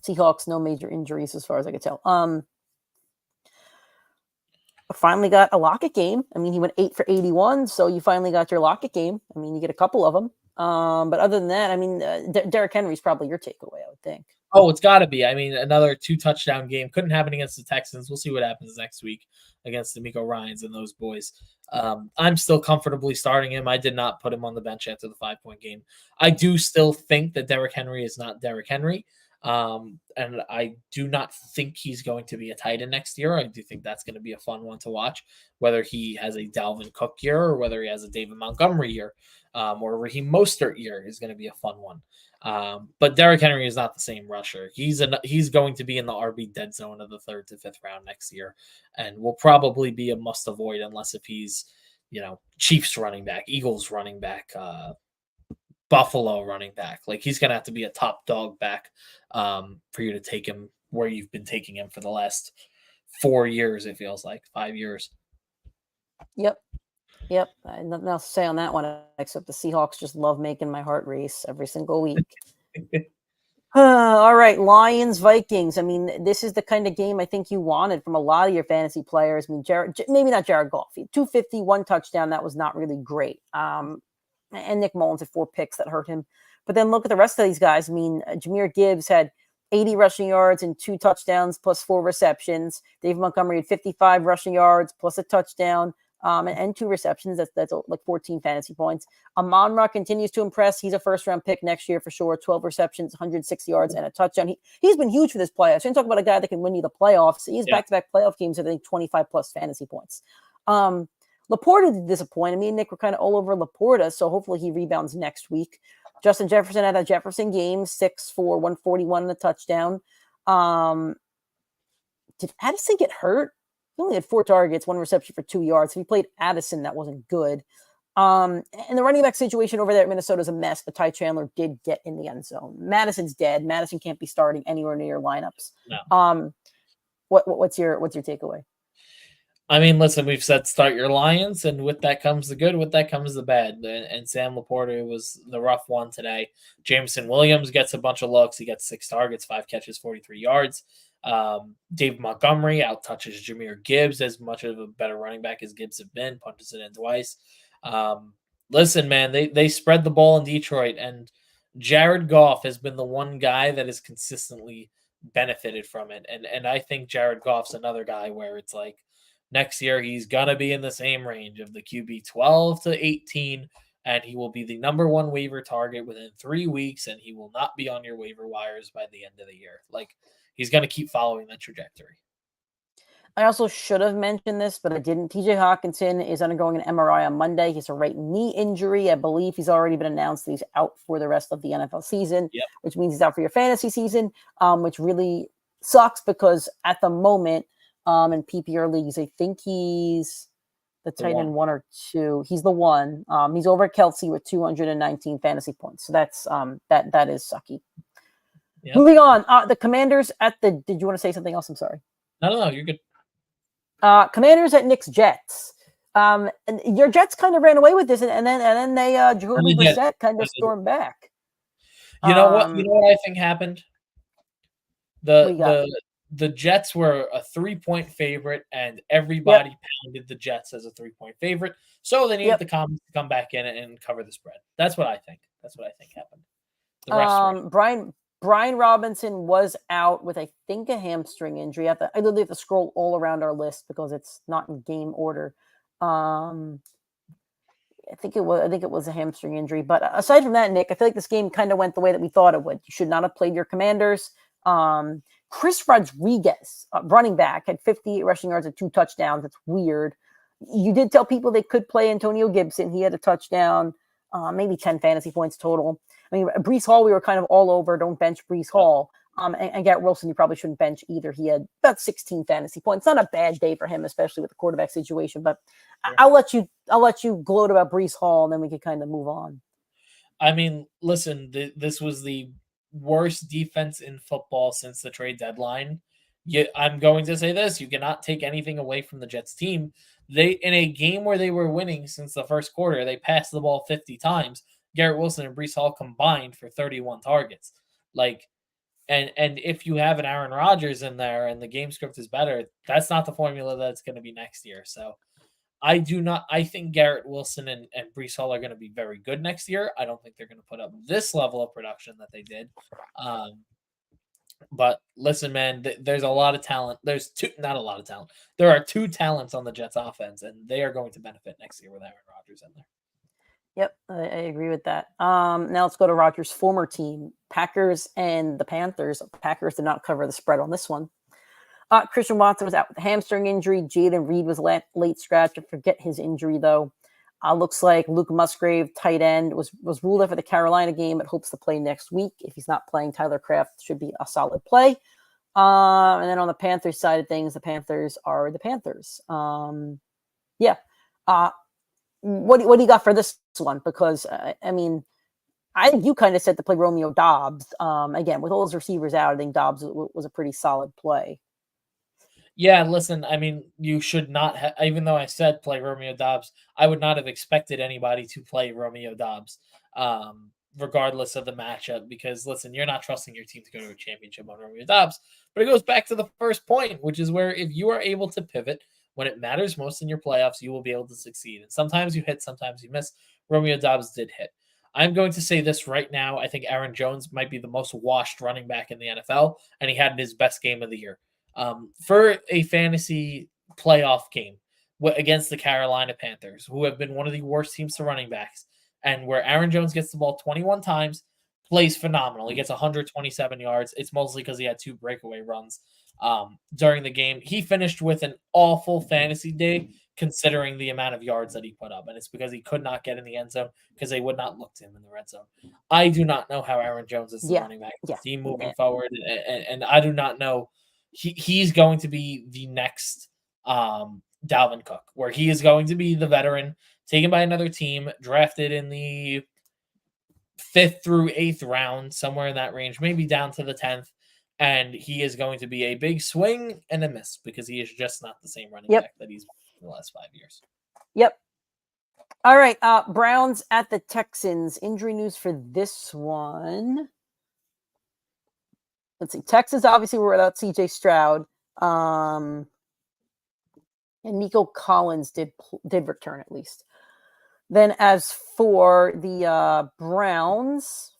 Seahawks, no major injuries as far as I could tell. Finally got a Lockett game. I mean, he went 8 for 81, so you finally got your Lockett game. I mean, you get a couple of them. But other than that, I mean, Derrick Henry's probably your takeaway, I would think. Oh, it's got to be. I mean, another 2-touchdown game. Couldn't happen against the Texans. We'll see what happens next week against D'Amico Ryans and those boys. I'm still comfortably starting him. I did not put him on the bench after the 5-point game. I do still think that Derrick Henry is not Derrick Henry. And I do not think he's going to be a tight end next year. I do think that's going to be a fun one to watch, whether he has a Dalvin Cook year or whether he has a David Montgomery year, or Raheem Mostert year is going to be a fun one. But Derrick Henry is not the same rusher. He's going to be in the RB dead zone of the 3rd to 5th round next year, and will probably be a must avoid unless if he's, Chiefs running back, Eagles running back, Buffalo running back. Like, he's going to have to be a top dog back for you to take him where you've been taking him for the last 4 years. It feels like 5 years. Yep. Nothing else to say on that one, except the Seahawks just love making my heart race every single week. All right, Lions, Vikings. I mean, this is the kind of game I think you wanted from a lot of your fantasy players. I mean, maybe not Jared Goff. 250, 1 touchdown. That was not really great. And Nick Mullins had 4 picks that hurt him. But then look at the rest of these guys. I mean, Jahmyr Gibbs had 80 rushing yards and 2 touchdowns plus 4 receptions. Dave Montgomery had 55 rushing yards plus a touchdown. And 2 receptions. That's like 14 fantasy points. Amon-Ra continues to impress. He's a first-round pick next year for sure. 12 receptions, 106 yards, and a touchdown. He's been huge for this playoffs. You're talk about a guy that can win you the playoffs. He has back-to-back playoff games of, I think, 25-plus fantasy points. Laporta did disappoint. Me and Nick were kind of all over Laporta, so hopefully he rebounds next week. Justin Jefferson had a Jefferson game, 6 for 141 and a touchdown. Did Addison get hurt? He only had 4 targets, 1 reception for 2 yards. If he played Addison, that wasn't good. And the running back situation over there at Minnesota is a mess, but Ty Chandler did get in the end zone. Madison's dead. Madison can't be starting anywhere near your lineups. No. What's your takeaway? I mean, listen, we've said start your Lions, and with that comes the good, with that comes the bad. And Sam Laporta was the rough one today. Jameson Williams gets a bunch of looks. He gets 6 targets, 5 catches, 43 yards. Dave Montgomery out-touches Jahmyr Gibbs as much of a better running back as Gibbs have been, punches it in twice. Listen, man, they spread the ball in Detroit, and Jared Goff has been the one guy that has consistently benefited from it. And I think Jared Goff's another guy where it's like next year he's gonna be in the same range of the QB 12 to 18, and he will be the number one waiver target within 3 weeks, and he will not be on your waiver wires by the end of the year. Like, he's gonna keep following that trajectory. I also should have mentioned this, but I didn't. TJ Hawkinson is undergoing an MRI on Monday. He has a right knee injury. I believe he's already been announced that he's out for the rest of the NFL season, Yep. which means he's out for your fantasy season, which really sucks because at the moment in PPR leagues, I think he's the tight end 1 or 2. He's the one. He's over Kelsey with 219 fantasy points. So that's that is sucky. Yep. Moving on, the Commanders at the. Did you want to say something else? I'm sorry. No, you're good. Commanders at Knicks Jets. And your Jets kind of ran away with this, and then they Jacoby Brissett kind of stormed back. You know what? You know what I think happened? The Jets were a 3-point favorite, and everybody pounded the Jets as a 3-point favorite. So they needed the Commanders to come back in and cover the spread. That's what I think. That's what I think happened. The rest Brian Robinson was out with, I think, a hamstring injury. I literally have to scroll all around our list because it's not in game order. I think it was a hamstring injury. But aside from that, Nick, I feel like this game kind of went the way that we thought it would. You should not have played your Commanders. Chris Rodriguez, running back, had 58 rushing yards and 2 touchdowns. That's weird. You did tell people they could play Antonio Gibson. He had a touchdown, maybe 10 fantasy points total. I mean, Breece Hall, we were kind of all over. Don't bench Breece Hall. And Garrett Wilson, you probably shouldn't bench either. He had about 16 fantasy points. Not a bad day for him, especially with the quarterback situation. But I'll let you gloat about Breece Hall, and then we can kind of move on. I mean, listen, this was the worst defense in football since the trade deadline. I'm going to say this: you cannot take anything away from the Jets team. They, in a game where they were winning since the first quarter, they passed the ball 50 times. Garrett Wilson and Breece Hall combined for 31 targets. Like, and if you have an Aaron Rodgers in there and the game script is better, that's not the formula that's going to be next year. So I think Garrett Wilson and Breece Hall are going to be very good next year. I don't think they're going to put up this level of production that they did. But listen, man, there's a lot of talent. Not a lot of talent. There are 2 talents on the Jets offense, and they are going to benefit next year with Aaron Rodgers in there. Yep, I agree with that. Now let's go to Rodgers' former team, Packers and the Panthers. Packers did not cover the spread on this one. Christian Watson was out with a hamstring injury. Jaden Reed was late scratch. I forget his injury, though. Looks like Luke Musgrave, tight end, was ruled out for the Carolina game, but hopes to play next week. If he's not playing, Tyler Kraft should be a solid play. And then on the Panthers side of things, the Panthers are the Panthers. What do you got for this one? Because, I mean, I think you kind of said to play Romeo Doubs. Again, with all those receivers out, I think Doubs was a pretty solid play. Yeah, listen, I mean, you should not have, even though I said play Romeo Doubs, I would not have expected anybody to play Romeo Doubs, regardless of the matchup, because, listen, you're not trusting your team to go to a championship on Romeo Doubs. But it goes back to the first point, which is where if you are able to pivot when it matters most in your playoffs, you will be able to succeed. And sometimes you hit, sometimes you miss. Romeo Doubs did hit. I'm going to say this right now. I think Aaron Jones might be the most washed running back in the NFL, and he had his best game of the year. For a fantasy playoff game against the Carolina Panthers, who have been one of the worst teams to running backs, and where Aaron Jones gets the ball 21 times, plays phenomenal. He gets 127 yards. It's mostly because he had 2 breakaway runs during the game. He finished with an awful fantasy day considering the amount of yards that he put up, and it's because he could not get in the end zone because they would not look to him in the red zone. I do not know how Aaron Jones is the running back team moving forward, and I do not know. He's going to be the next Dalvin Cook, where he is going to be the veteran taken by another team, drafted in the 5th through 8th round, somewhere in that range, maybe down to the 10th. And he is going to be a big swing and a miss because he is just not the same running back that he's been in the last 5 years. Yep. All right. Browns at the Texans. Injury news for this one. let's see. Texans obviously were without C.J. Stroud. And Nico Collins did return at least. Then as for the Browns,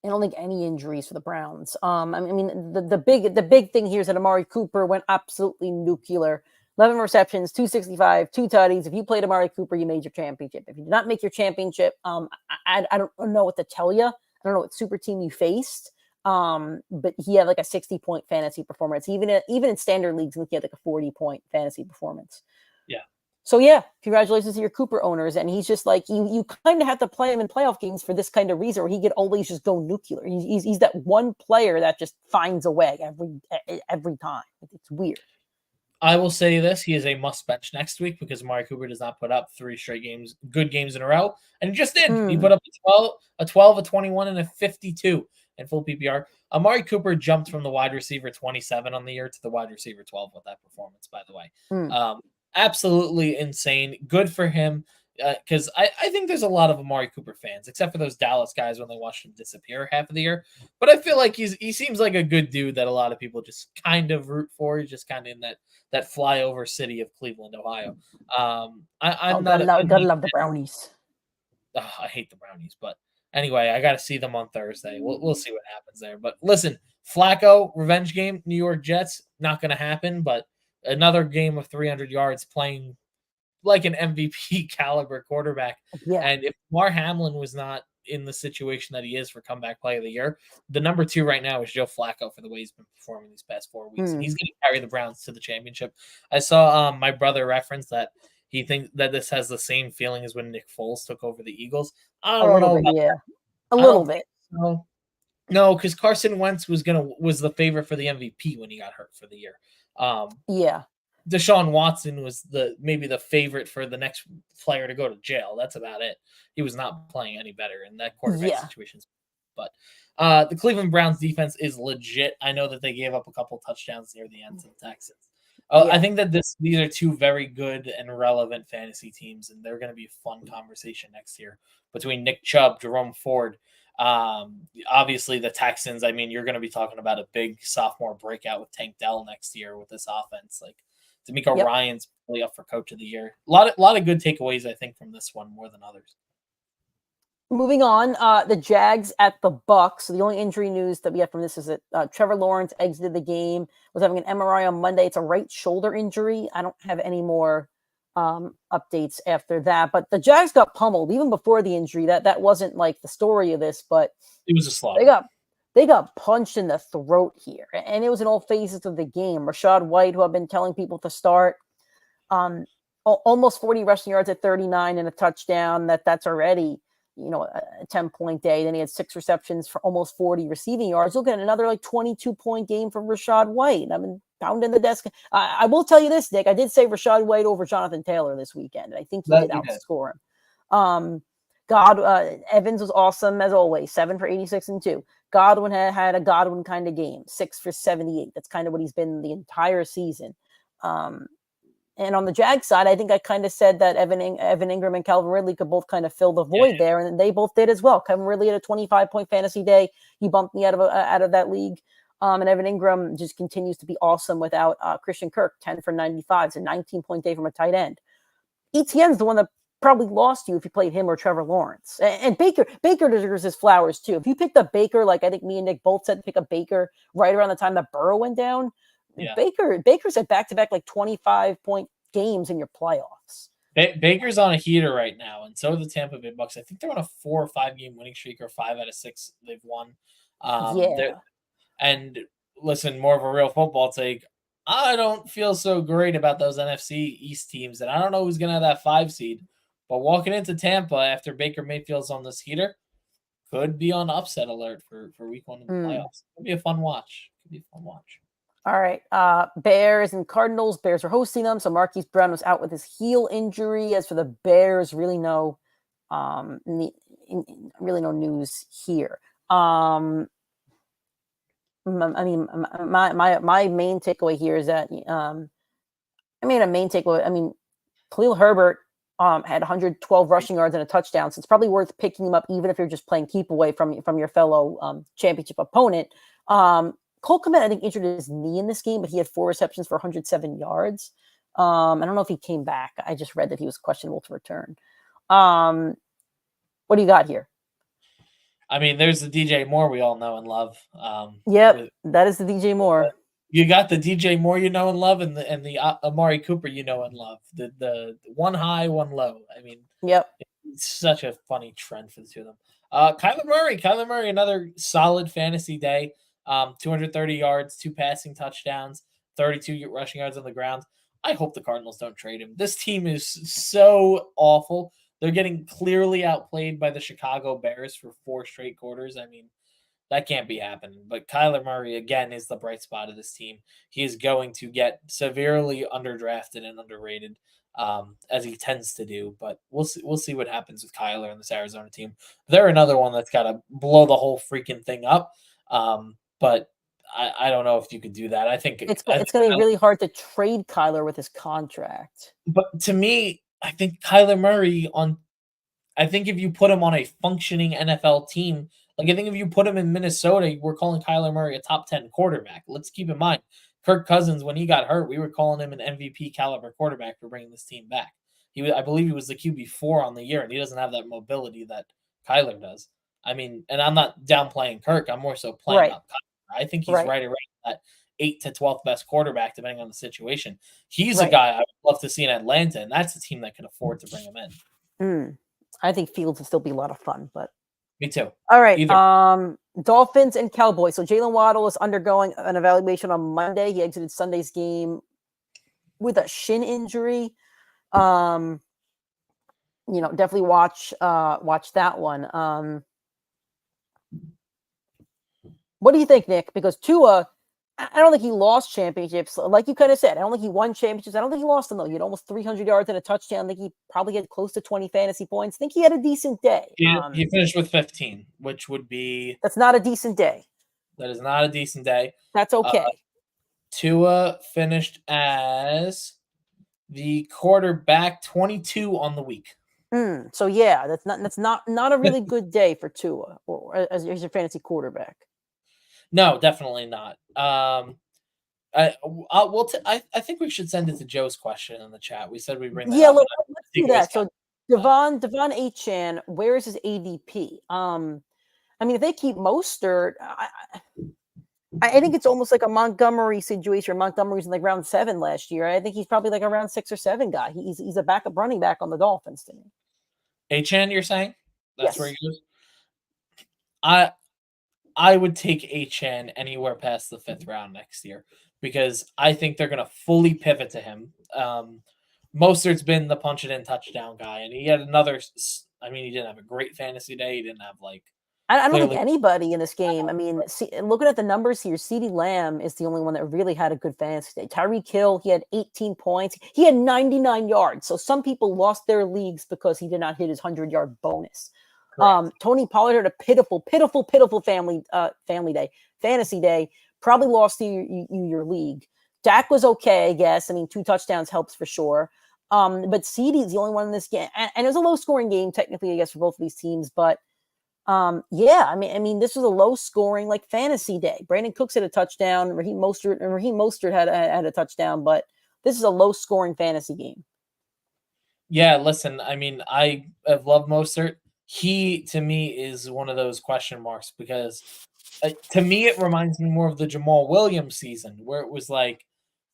I don't think any injuries for the Browns. I mean, the big thing here is that Amari Cooper went absolutely nuclear. 11 receptions, 265, 2 tutties. If you played Amari Cooper, you made your championship. If you did not make your championship, I don't know what to tell you. I don't know what super team you faced. But he had like a 60-point fantasy performance. Even in standard leagues, I think he had like a 40-point fantasy performance. Yeah. So yeah, congratulations to your Cooper owners. And he's just like, you kind of have to play him in playoff games for this kind of reason, where he could always just go nuclear. He's that one player that just finds a way every time. It's weird. I will say this: he is a must bench next week because Amari Cooper does not put up 3 straight good games in a row, and he just did. He put up a 12, a 21, and a 52 in full PPR. Amari Cooper jumped from the wide receiver 27 on the year to the wide receiver 12 with that performance, by the way. Absolutely insane. Good for him, because I think there's a lot of Amari Cooper fans, except for those Dallas guys when they watched him disappear half of the year. But I feel like he seems like a good dude that a lot of people just kind of root for. He's just kind of in that flyover city of Cleveland, Ohio. Gotta love the Brownies. I hate the Brownies, but anyway, I got to see them on Thursday. We'll see what happens there. But listen, Flacco revenge game, New York Jets, not going to happen. But another game of 300 yards, playing like an MVP caliber quarterback. Yeah. And if Mar Hamlin was not in the situation that he is for comeback play of the year, the number 2 right now is Joe Flacco for the way he's been performing these past 4 weeks. And he's going to carry the Browns to the championship. I saw my brother reference that he thinks that this has the same feeling as when Nick Foles took over the Eagles. I don't know. A little bit. No, because Carson Wentz was the favorite for the MVP when he got hurt for the year. Yeah. Deshaun Watson was maybe the favorite for the next player to go to jail. That's about it. He was not playing any better in that quarterback situation. But the Cleveland Browns defense is legit. I know that they gave up a couple touchdowns near the end to the Texans. I think that these are 2 very good and relevant fantasy teams, and they're going to be a fun conversation next year between Nick Chubb, Jerome Ford. Obviously the Texans. I mean, you're going to be talking about a big sophomore breakout with Tank Dell next year with this offense. Like D'Amico Ryan's really up for coach of the year. A lot of good takeaways, I think, from this one more than others. Moving on, the Jags at the Bucks. So the only injury news that we have from this is that Trevor Lawrence exited the game, was having an MRI on Monday. It's a right shoulder injury. I don't have any more updates after that. But the Jags got pummeled even before the injury. That wasn't like the story of this, but it was a slaughter. They got punched in the throat here, and it was in all phases of the game. Rachaad White, who I've been telling people to start, almost 40 rushing yards at 39 and a touchdown. That's already, a 10-point day. Then he had 6 receptions for almost 40 receiving yards. Look at another like 22-point game from Rachaad White. I've been pounding the desk. I will tell you this, Nick. I did say Rachaad White over Jonathan Taylor this weekend, and I think he did outscore him. Evans was awesome as always. 7 for 86 and 2. Godwin had a Godwin kind of game. 6 for 78. That's kind of what he's been the entire season. And on the Jag side, I think I kind of said that Evan Ingram and Calvin Ridley could both kind of fill the void there, and they both did as well. Calvin Ridley had a 25-point fantasy day. He bumped me out of that league. And Evan Ingram just continues to be awesome without Christian Kirk. 10 for 95. It's a 19-point day from a tight end. ETN's the one that probably lost you if you played him or Trevor Lawrence. And Baker deserves his flowers too. If you picked up Baker, like I think me and Nick both said, pick up Baker right around the time that Burrow went down. Yeah. Baker's at back-to-back like 25-point games in your playoffs. Baker's on a heater right now, and so are the Tampa Bay Bucks. I think they're on a 4 or 5 game winning streak, or 5 out of 6 they've won. And listen, more of a real football take. I don't feel so great about those NFC East teams, and I don't know who's going to have that 5 seed. But walking into Tampa after Baker Mayfield's on this heater could be on upset alert for week 1 in the playoffs. Could be a fun watch. All right. Bears and Cardinals. Bears are hosting them. So Marquise Brown was out with his heel injury. As for the Bears, really no news here. I mean, my main takeaway here is that Khalil Herbert had 112 rushing yards and a touchdown. So it's probably worth picking him up, even if you're just playing keep away from your fellow championship opponent. Cole Kmet, I think, injured his knee in this game, but he had 4 receptions for 107 yards. I don't know if he came back. I just read that he was questionable to return. What do you got here? I mean, there's the DJ Moore we all know and love. Yep, that is the DJ Moore. You got the DJ Moore you know and love, and the Amari Cooper you know and love. The one high, one low. I mean, yep, it's such a funny trend for the two of them. Kyler Murray, another solid fantasy day. 230 yards, 2 passing touchdowns, 32 rushing yards on the ground. I hope the Cardinals don't trade him. This team is so awful. They're getting clearly outplayed by the Chicago Bears for 4 straight quarters. I mean, that can't be happening. But Kyler Murray, again, is the bright spot of this team. He is going to get severely underdrafted and underrated, as he tends to do. But we'll see what happens with Kyler and this Arizona team. They're another one that's got to blow the whole freaking thing up. But I don't know if you could do that. I think it's going to be really hard to trade Kyler with his contract. But to me, I think Kyler Murray I think if you put him on a functioning NFL team, like I think if you put him in Minnesota, we're calling Kyler Murray a top 10 quarterback. Let's keep in mind, Kirk Cousins, when he got hurt, we were calling him an MVP caliber quarterback for bringing this team back. I believe he was the QB4 on the year, and he doesn't have that mobility that Kyler does. I mean, and I'm not downplaying Kirk. I'm more so playing up Kyler. I think he's right around that 8th to 12th best quarterback, depending on the situation. He's a guy I would love to see in Atlanta, and that's a team that can afford to bring him in. I think Fields will still be a lot of fun, but me too. All right. Dolphins and Cowboys. So Jalen Waddle is undergoing an evaluation on Monday. He exited Sunday's game with a shin injury. Definitely watch that one. What do you think, Nick? Because Tua, I don't think he lost championships. Like you kind of said, I don't think he won championships. I don't think he lost them, though. He had almost 300 yards and a touchdown. I think he probably had close to 20 fantasy points. I think he had a decent day. He finished with 15, which would be... That's not a decent day. That is not a decent day. That's okay. Tua finished as the quarterback 22 on the week. So, yeah, that's not a really good day for Tua or as your fantasy quarterback. No, definitely not. I think we should send it to Joe's question in the chat. We said we bring that up. Let's do that. So Devon A-Chan, where is his ADP? I mean, if they keep Mostert, I think it's almost like a Montgomery situation. Montgomery's in like round 7 last year. I think he's probably like a round 6 or 7 guy. He's a backup running back on the Dolphins to me. A-Chan, you're saying? That's yes. Where he goes? I would take A-Chan anywhere past the 5th round next year because I think they're going to fully pivot to him. Mostert's been the punch it in touchdown guy, and he had another. I mean, he didn't have a great fantasy day. He didn't have like. I don't think anybody in this game. I mean, looking at the numbers here, CeeDee Lamb is the only one that really had a good fantasy day. Tyreek Hill, he had 18 points. He had 99 yards. So some people lost their leagues because he did not hit his 100-yard bonus. Tony Pollard had a pitiful fantasy day. Probably lost your league. Dak was okay, I guess. I mean, 2 touchdowns helps for sure. But CeeDee is the only one in this game, and it was a low-scoring game technically, I guess, for both of these teams. But I mean, this was a low-scoring like fantasy day. Brandon Cooks had a touchdown. Raheem Mostert had a touchdown, but this is a low-scoring fantasy game. Yeah, listen. I mean, I have loved Mostert. He, to me, is one of those question marks because to me, it reminds me more of the Jamal Williams season where it was like,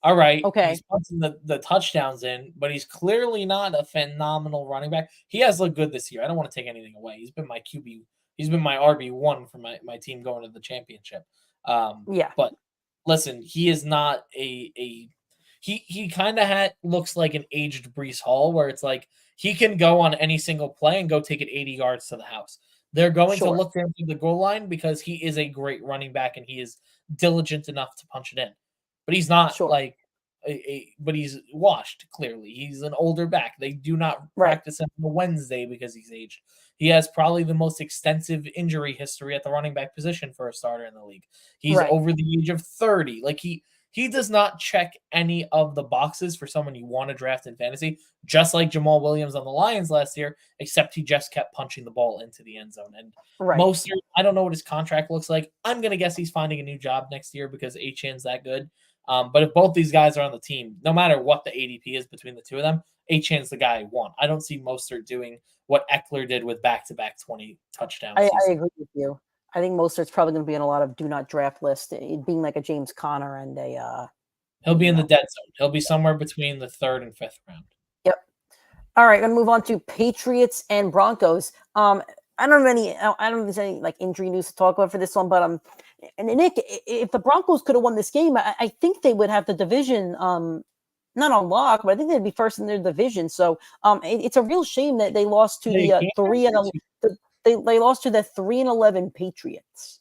all right, he's punching the touchdowns in, but he's clearly not a phenomenal running back. He has looked good this year. I don't want to take anything away. He's been my QB. He's been my RB1 for my team going to the championship. But listen, he is not he kind of looks like an aged Breece Hall where it's like he can go on any single play and go take it 80 yards to the house. They're going to look for him through the goal line because he is a great running back and he is diligent enough to punch it in. But he's not like but he's washed, clearly. He's an older back. They do not practice him on a Wednesday because he's aged. He has probably the most extensive injury history at the running back position for a starter in the league. He's over the age of 30. Like He does not check any of the boxes for someone you want to draft in fantasy, just like Jamal Williams on the Lions last year, except he just kept punching the ball into the end zone. And Right. Mostert, I don't know what his contract looks like. I'm going to guess he's finding a new job next year because Achan's that good. But if both these guys are on the team, no matter what the ADP is between the two of them, Achan's the guy I want. I don't see Mostert doing what Eckler did with back-to-back 20 touchdown I seasons. agree with you. I think Mostert's probably going to be in a lot of do not draft lists, it being like a James Conner and a. He'll be in the dead zone. He'll be somewhere between the 3rd and 5th round. Yep. All right, going to move on to Patriots and Broncos. I don't have any. I don't know if there's any like injury news to talk about for this one, but and Nick, if the Broncos could have won this game, I think they would have the division not on lock, but I think they'd be first in their division. So it's a real shame that they lost to the 3-11. They lost to the 3-11 Patriots.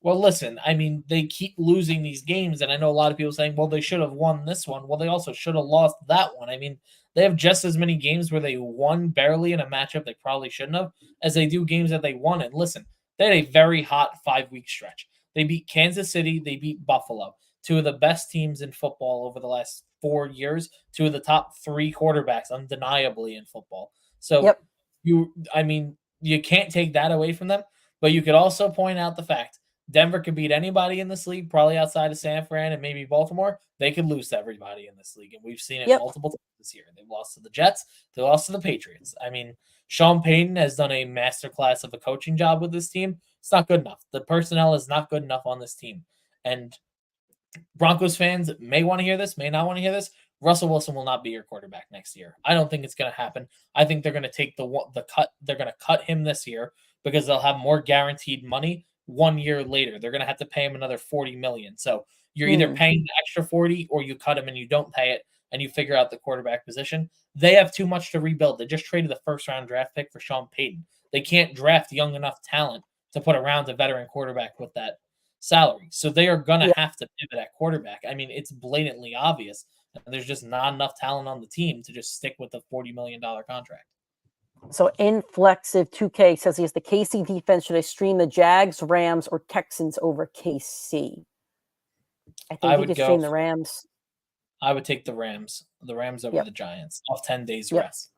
Well, listen, I mean, they keep losing these games, and I know a lot of people saying, well, they should have won this one. Well, they also should have lost that one. I mean, they have just as many games where they won barely in a matchup they probably shouldn't have as they do games that they won. And listen, they had a very hot 5-week stretch. They beat Kansas City. They beat Buffalo, two of the best teams in football over the last 4 years, two of the top 3 quarterbacks undeniably in football. So, you can't take that away from them, but you could also point out the fact Denver could beat anybody in this league, probably outside of San Fran and maybe Baltimore. They could lose to everybody in this league, and we've seen it multiple times this year. They've lost to the Jets. They lost to the Patriots. I mean, Sean Payton has done a masterclass of a coaching job with this team. It's not good enough. The personnel is not good enough on this team. And Broncos fans may want to hear this, may not want to hear this. Russell Wilson will not be your quarterback next year. I don't think it's going to happen. I think they're going to take the cut. They're going to cut him this year because they'll have more guaranteed money 1 year later. They're going to have to pay him another $40 million. So you're either paying the extra 40 or you cut him and you don't pay it and you figure out the quarterback position. They have too much to rebuild. They just traded the 1st-round draft pick for Sean Payton. They can't draft young enough talent to put around a veteran quarterback with that salary. So they are going to have to pivot at quarterback. I mean, it's blatantly obvious. There's just not enough talent on the team to just stick with the $40 million contract. So Inflexive 2K says he has the KC defense. Should I stream the Jags, Rams, or Texans over KC? I think you could stream the Rams. I would take the Rams. The Rams over the Giants off 10 days rest.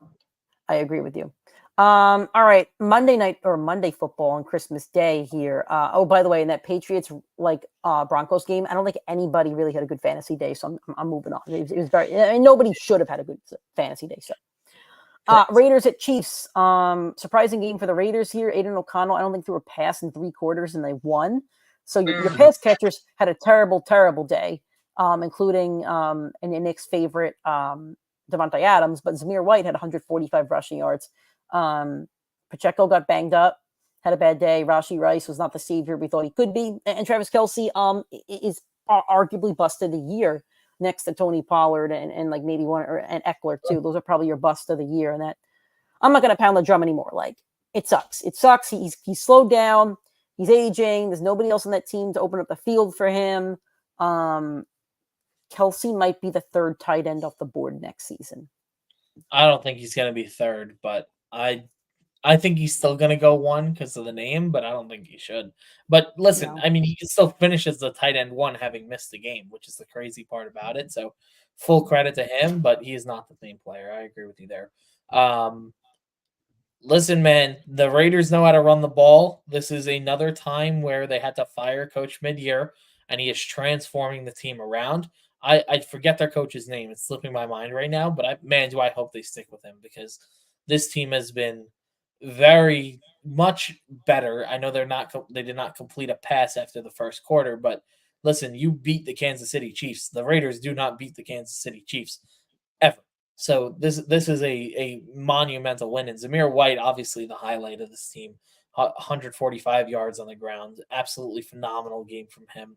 I agree with you. All right, Monday football on Christmas Day here. By the way, in that Patriots Broncos game, I don't think anybody really had a good fantasy day, so I'm moving on. It was very. I mean, nobody should have had a good fantasy day. So, Raiders at Chiefs. Surprising game for the Raiders here. Aiden O'Connell, I don't think threw a pass in 3 quarters, and they won. So your pass catchers had a terrible, terrible day, including and Nick's favorite Devontae Adams, but Zamir White had 145 rushing yards. Pacheco got banged up, had a bad day. Rashee Rice was not the savior we thought he could be, and Travis Kelce is arguably busted the year next to Tony Pollard and like maybe and Eckler too. Those are probably your bust of the year. And that I'm not going to pound the drum anymore. Like it sucks. It sucks. He's slowed down. He's aging. There's nobody else on that team to open up the field for him. Kelce might be the 3rd tight end off the board next season. I don't think he's going to be 3rd, but I think he's still going to go 1 because of the name, but I don't think he should. But listen, I mean, he can still finish as the tight end 1 having missed the game, which is the crazy part about it. So full credit to him, but he is not the same player. I agree with you there. Listen, man, the Raiders know how to run the ball. This is another time where they had to fire coach mid-year, and he is transforming the team around. I forget their coach's name. It's slipping my mind right now, but do I hope they stick with him because this team has been very much better. I know they did not complete a pass after the 1st quarter, but listen, you beat the Kansas City Chiefs. The Raiders do not beat the Kansas City Chiefs ever. So this is a monumental win. And Zamir White, obviously the highlight of this team, 145 yards on the ground. Absolutely phenomenal game from him.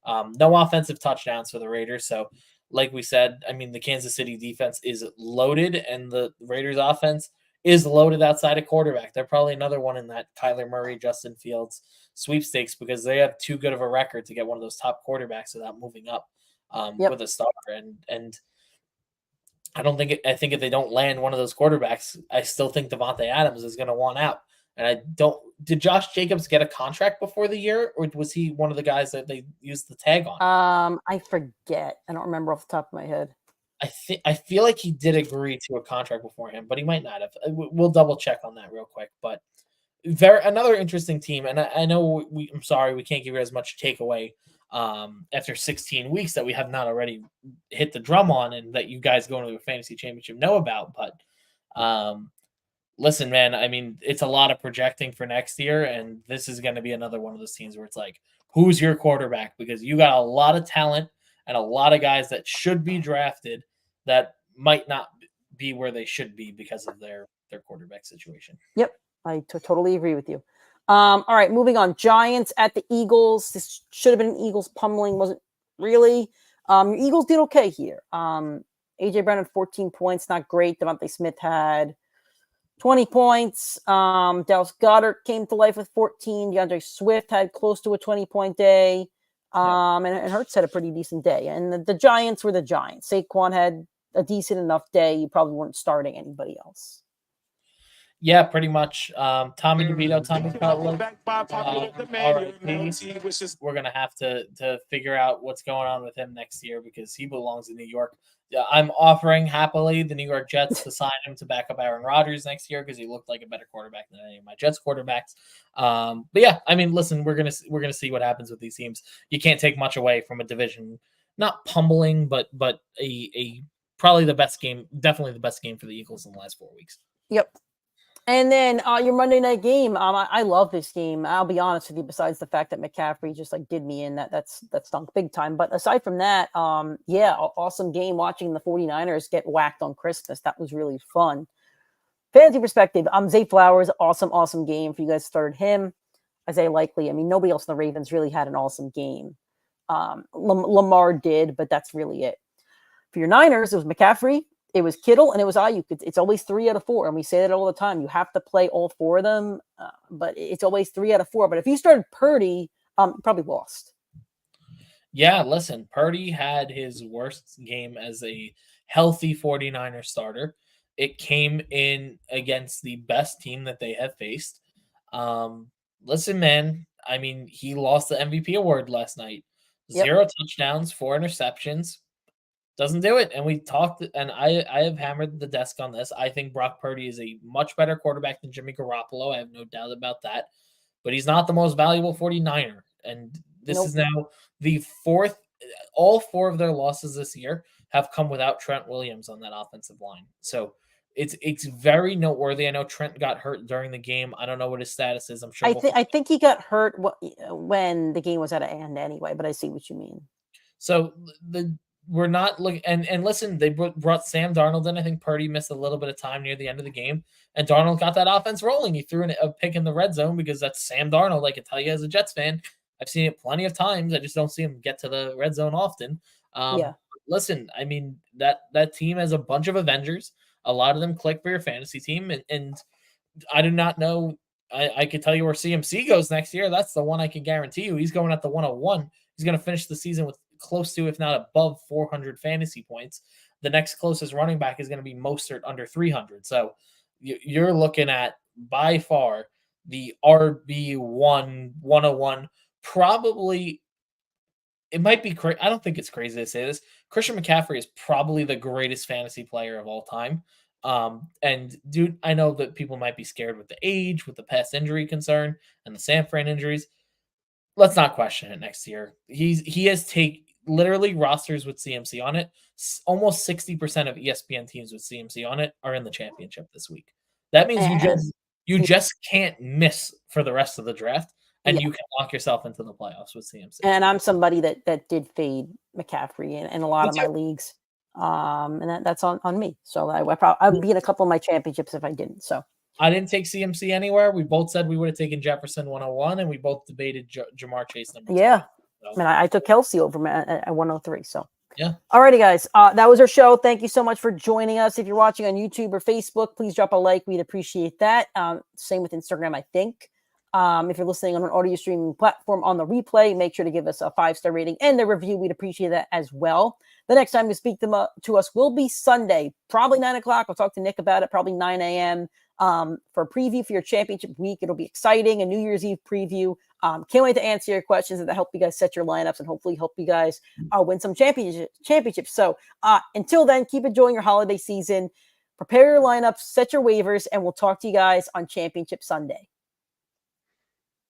No offensive touchdowns for the Raiders. So like we said, I mean, the Kansas City defense is loaded and the Raiders offense is loaded outside of quarterback. They're probably another one in that Kyler Murray, Justin Fields sweepstakes because they have too good of a record to get one of those top quarterbacks without moving up with a starter. And I think if they don't land one of those quarterbacks, I still think Devontae Adams is going to want out. And I don't. Did Josh Jacobs get a contract before the year, or was he one of the guys that they used the tag on? I forget. I don't remember off the top of my head. I feel like he did agree to a contract beforehand, but he might not have. We'll double check on that real quick. But another interesting team, and I know I'm sorry we can't give you as much takeaway after 16 weeks that we have not already hit the drum on, and that you guys going to the fantasy championship know about. But listen, man, I mean, it's a lot of projecting for next year, and this is going to be another one of those teams where it's like, who's your quarterback? Because you got a lot of talent and a lot of guys that should be drafted that might not be where they should be because of their quarterback situation. Yep, I totally agree with you. All right, moving on. Giants at the Eagles. This should have been an Eagles pummeling, wasn't really. Your Eagles did okay here. AJ Brown had 14 points, not great. Devontae Smith had 20 points. Dallas Goedert came to life with 14. DeAndre Swift had close to a 20-point day. And Hurts had a pretty decent day. And the Giants were the Giants. Saquon had a decent enough day. You probably weren't starting anybody else. Yeah, pretty much. Tommy DeVito, Tommy Cutler. We're going to have to figure out what's going on with him next year because he belongs in New York. I'm offering happily the New York Jets to sign him to back up Aaron Rodgers next year because he looked like a better quarterback than any of my Jets quarterbacks. But yeah, I mean, listen, we're gonna see what happens with these teams. You can't take much away from a division, not pummeling, but a probably the best game, definitely the best game for the Eagles in the last 4 weeks. Yep. And then your Monday night game, I love this game. I'll be honest with you, besides the fact that McCaffrey just like did me in, that stunk big time. But aside from that, awesome game watching the 49ers get whacked on Christmas. That was really fun. Fantasy perspective, Zay Flowers, awesome game. If you guys started him, Isaiah Likely, I mean, nobody else in the Ravens really had an awesome game. Lamar did, but that's really it. For your Niners, it was McCaffrey, it was Kittle, and it was Ayuk. It's always 3 out of 4, and we say that all the time. You have to play all 4 of them, but it's always 3 out of 4. But if you started Purdy, you probably lost. Yeah, listen, Purdy had his worst game as a healthy 49er starter. It came in against the best team that they have faced. Listen, man, I mean, he lost the MVP award last night. 0 touchdowns, 4 interceptions. Doesn't do it. And we talked, and I have hammered the desk on this. I think Brock Purdy is a much better quarterback than Jimmy Garoppolo. I have no doubt about that. But he's not the most valuable 49er. And this is now the 4th. All 4 of their losses this year have come without Trent Williams on that offensive line. So it's very noteworthy. I know Trent got hurt during the game. I don't know what his status is. I'm sure. I think he got hurt when the game was at an end anyway, but I see what you mean. So we're not looking, and listen, they brought Sam Darnold in. I think Purdy missed a little bit of time near the end of the game, and Darnold got that offense rolling. He threw a pick in the red zone because that's Sam Darnold. I can tell you as a Jets fan, I've seen it plenty of times. I just don't see him get to the red zone often. Listen, I mean, that team has a bunch of Avengers. A lot of them click for your fantasy team, and I do not know. I could tell you where CMC goes next year. That's the one I can guarantee you. He's going at the 101. He's going to finish the season with close to, if not above, 400 fantasy points. The next closest running back is going to be Mostert under 300. So you're looking at, by far, the RB1 101. Probably, it might be crazy. I don't think it's crazy to say this. Christian McCaffrey is probably the greatest fantasy player of all time. And dude, I know that people might be scared with the age, with the past injury concern, and the San Fran injuries. Let's not question it next year. He has literally rosters with CMC on it. Almost 60% of ESPN teams with CMC on it are in the championship this week. That means you just can't miss for the rest of the draft, and you can lock yourself into the playoffs with CMC. And I'm somebody that did fade McCaffrey in a lot of my leagues, and that's on me. So I'd be in a couple of my championships if I didn't. So I didn't take CMC anywhere. We both said we would have taken Jefferson 101, and we both debated Jamar Chase number 2. Yeah. So. I mean, I took Kelsey over him at 103. So, yeah. Alrighty, guys. That was our show. Thank you so much for joining us. If you're watching on YouTube or Facebook, please drop a like. We'd appreciate that. Same with Instagram, I think. If you're listening on an audio streaming platform on the replay, make sure to give us a 5-star rating and a review. We'd appreciate that as well. The next time you speak to us will be Sunday, probably 9 o'clock. I'll talk to Nick about it, probably 9 a.m. for a preview for your championship week. It'll be exciting. A New Year's Eve preview. Can't wait to answer your questions and to help you guys set your lineups and hopefully help you guys win some championships. So until then, keep enjoying your holiday season. Prepare your lineups, set your waivers, and we'll talk to you guys on Championship Sunday.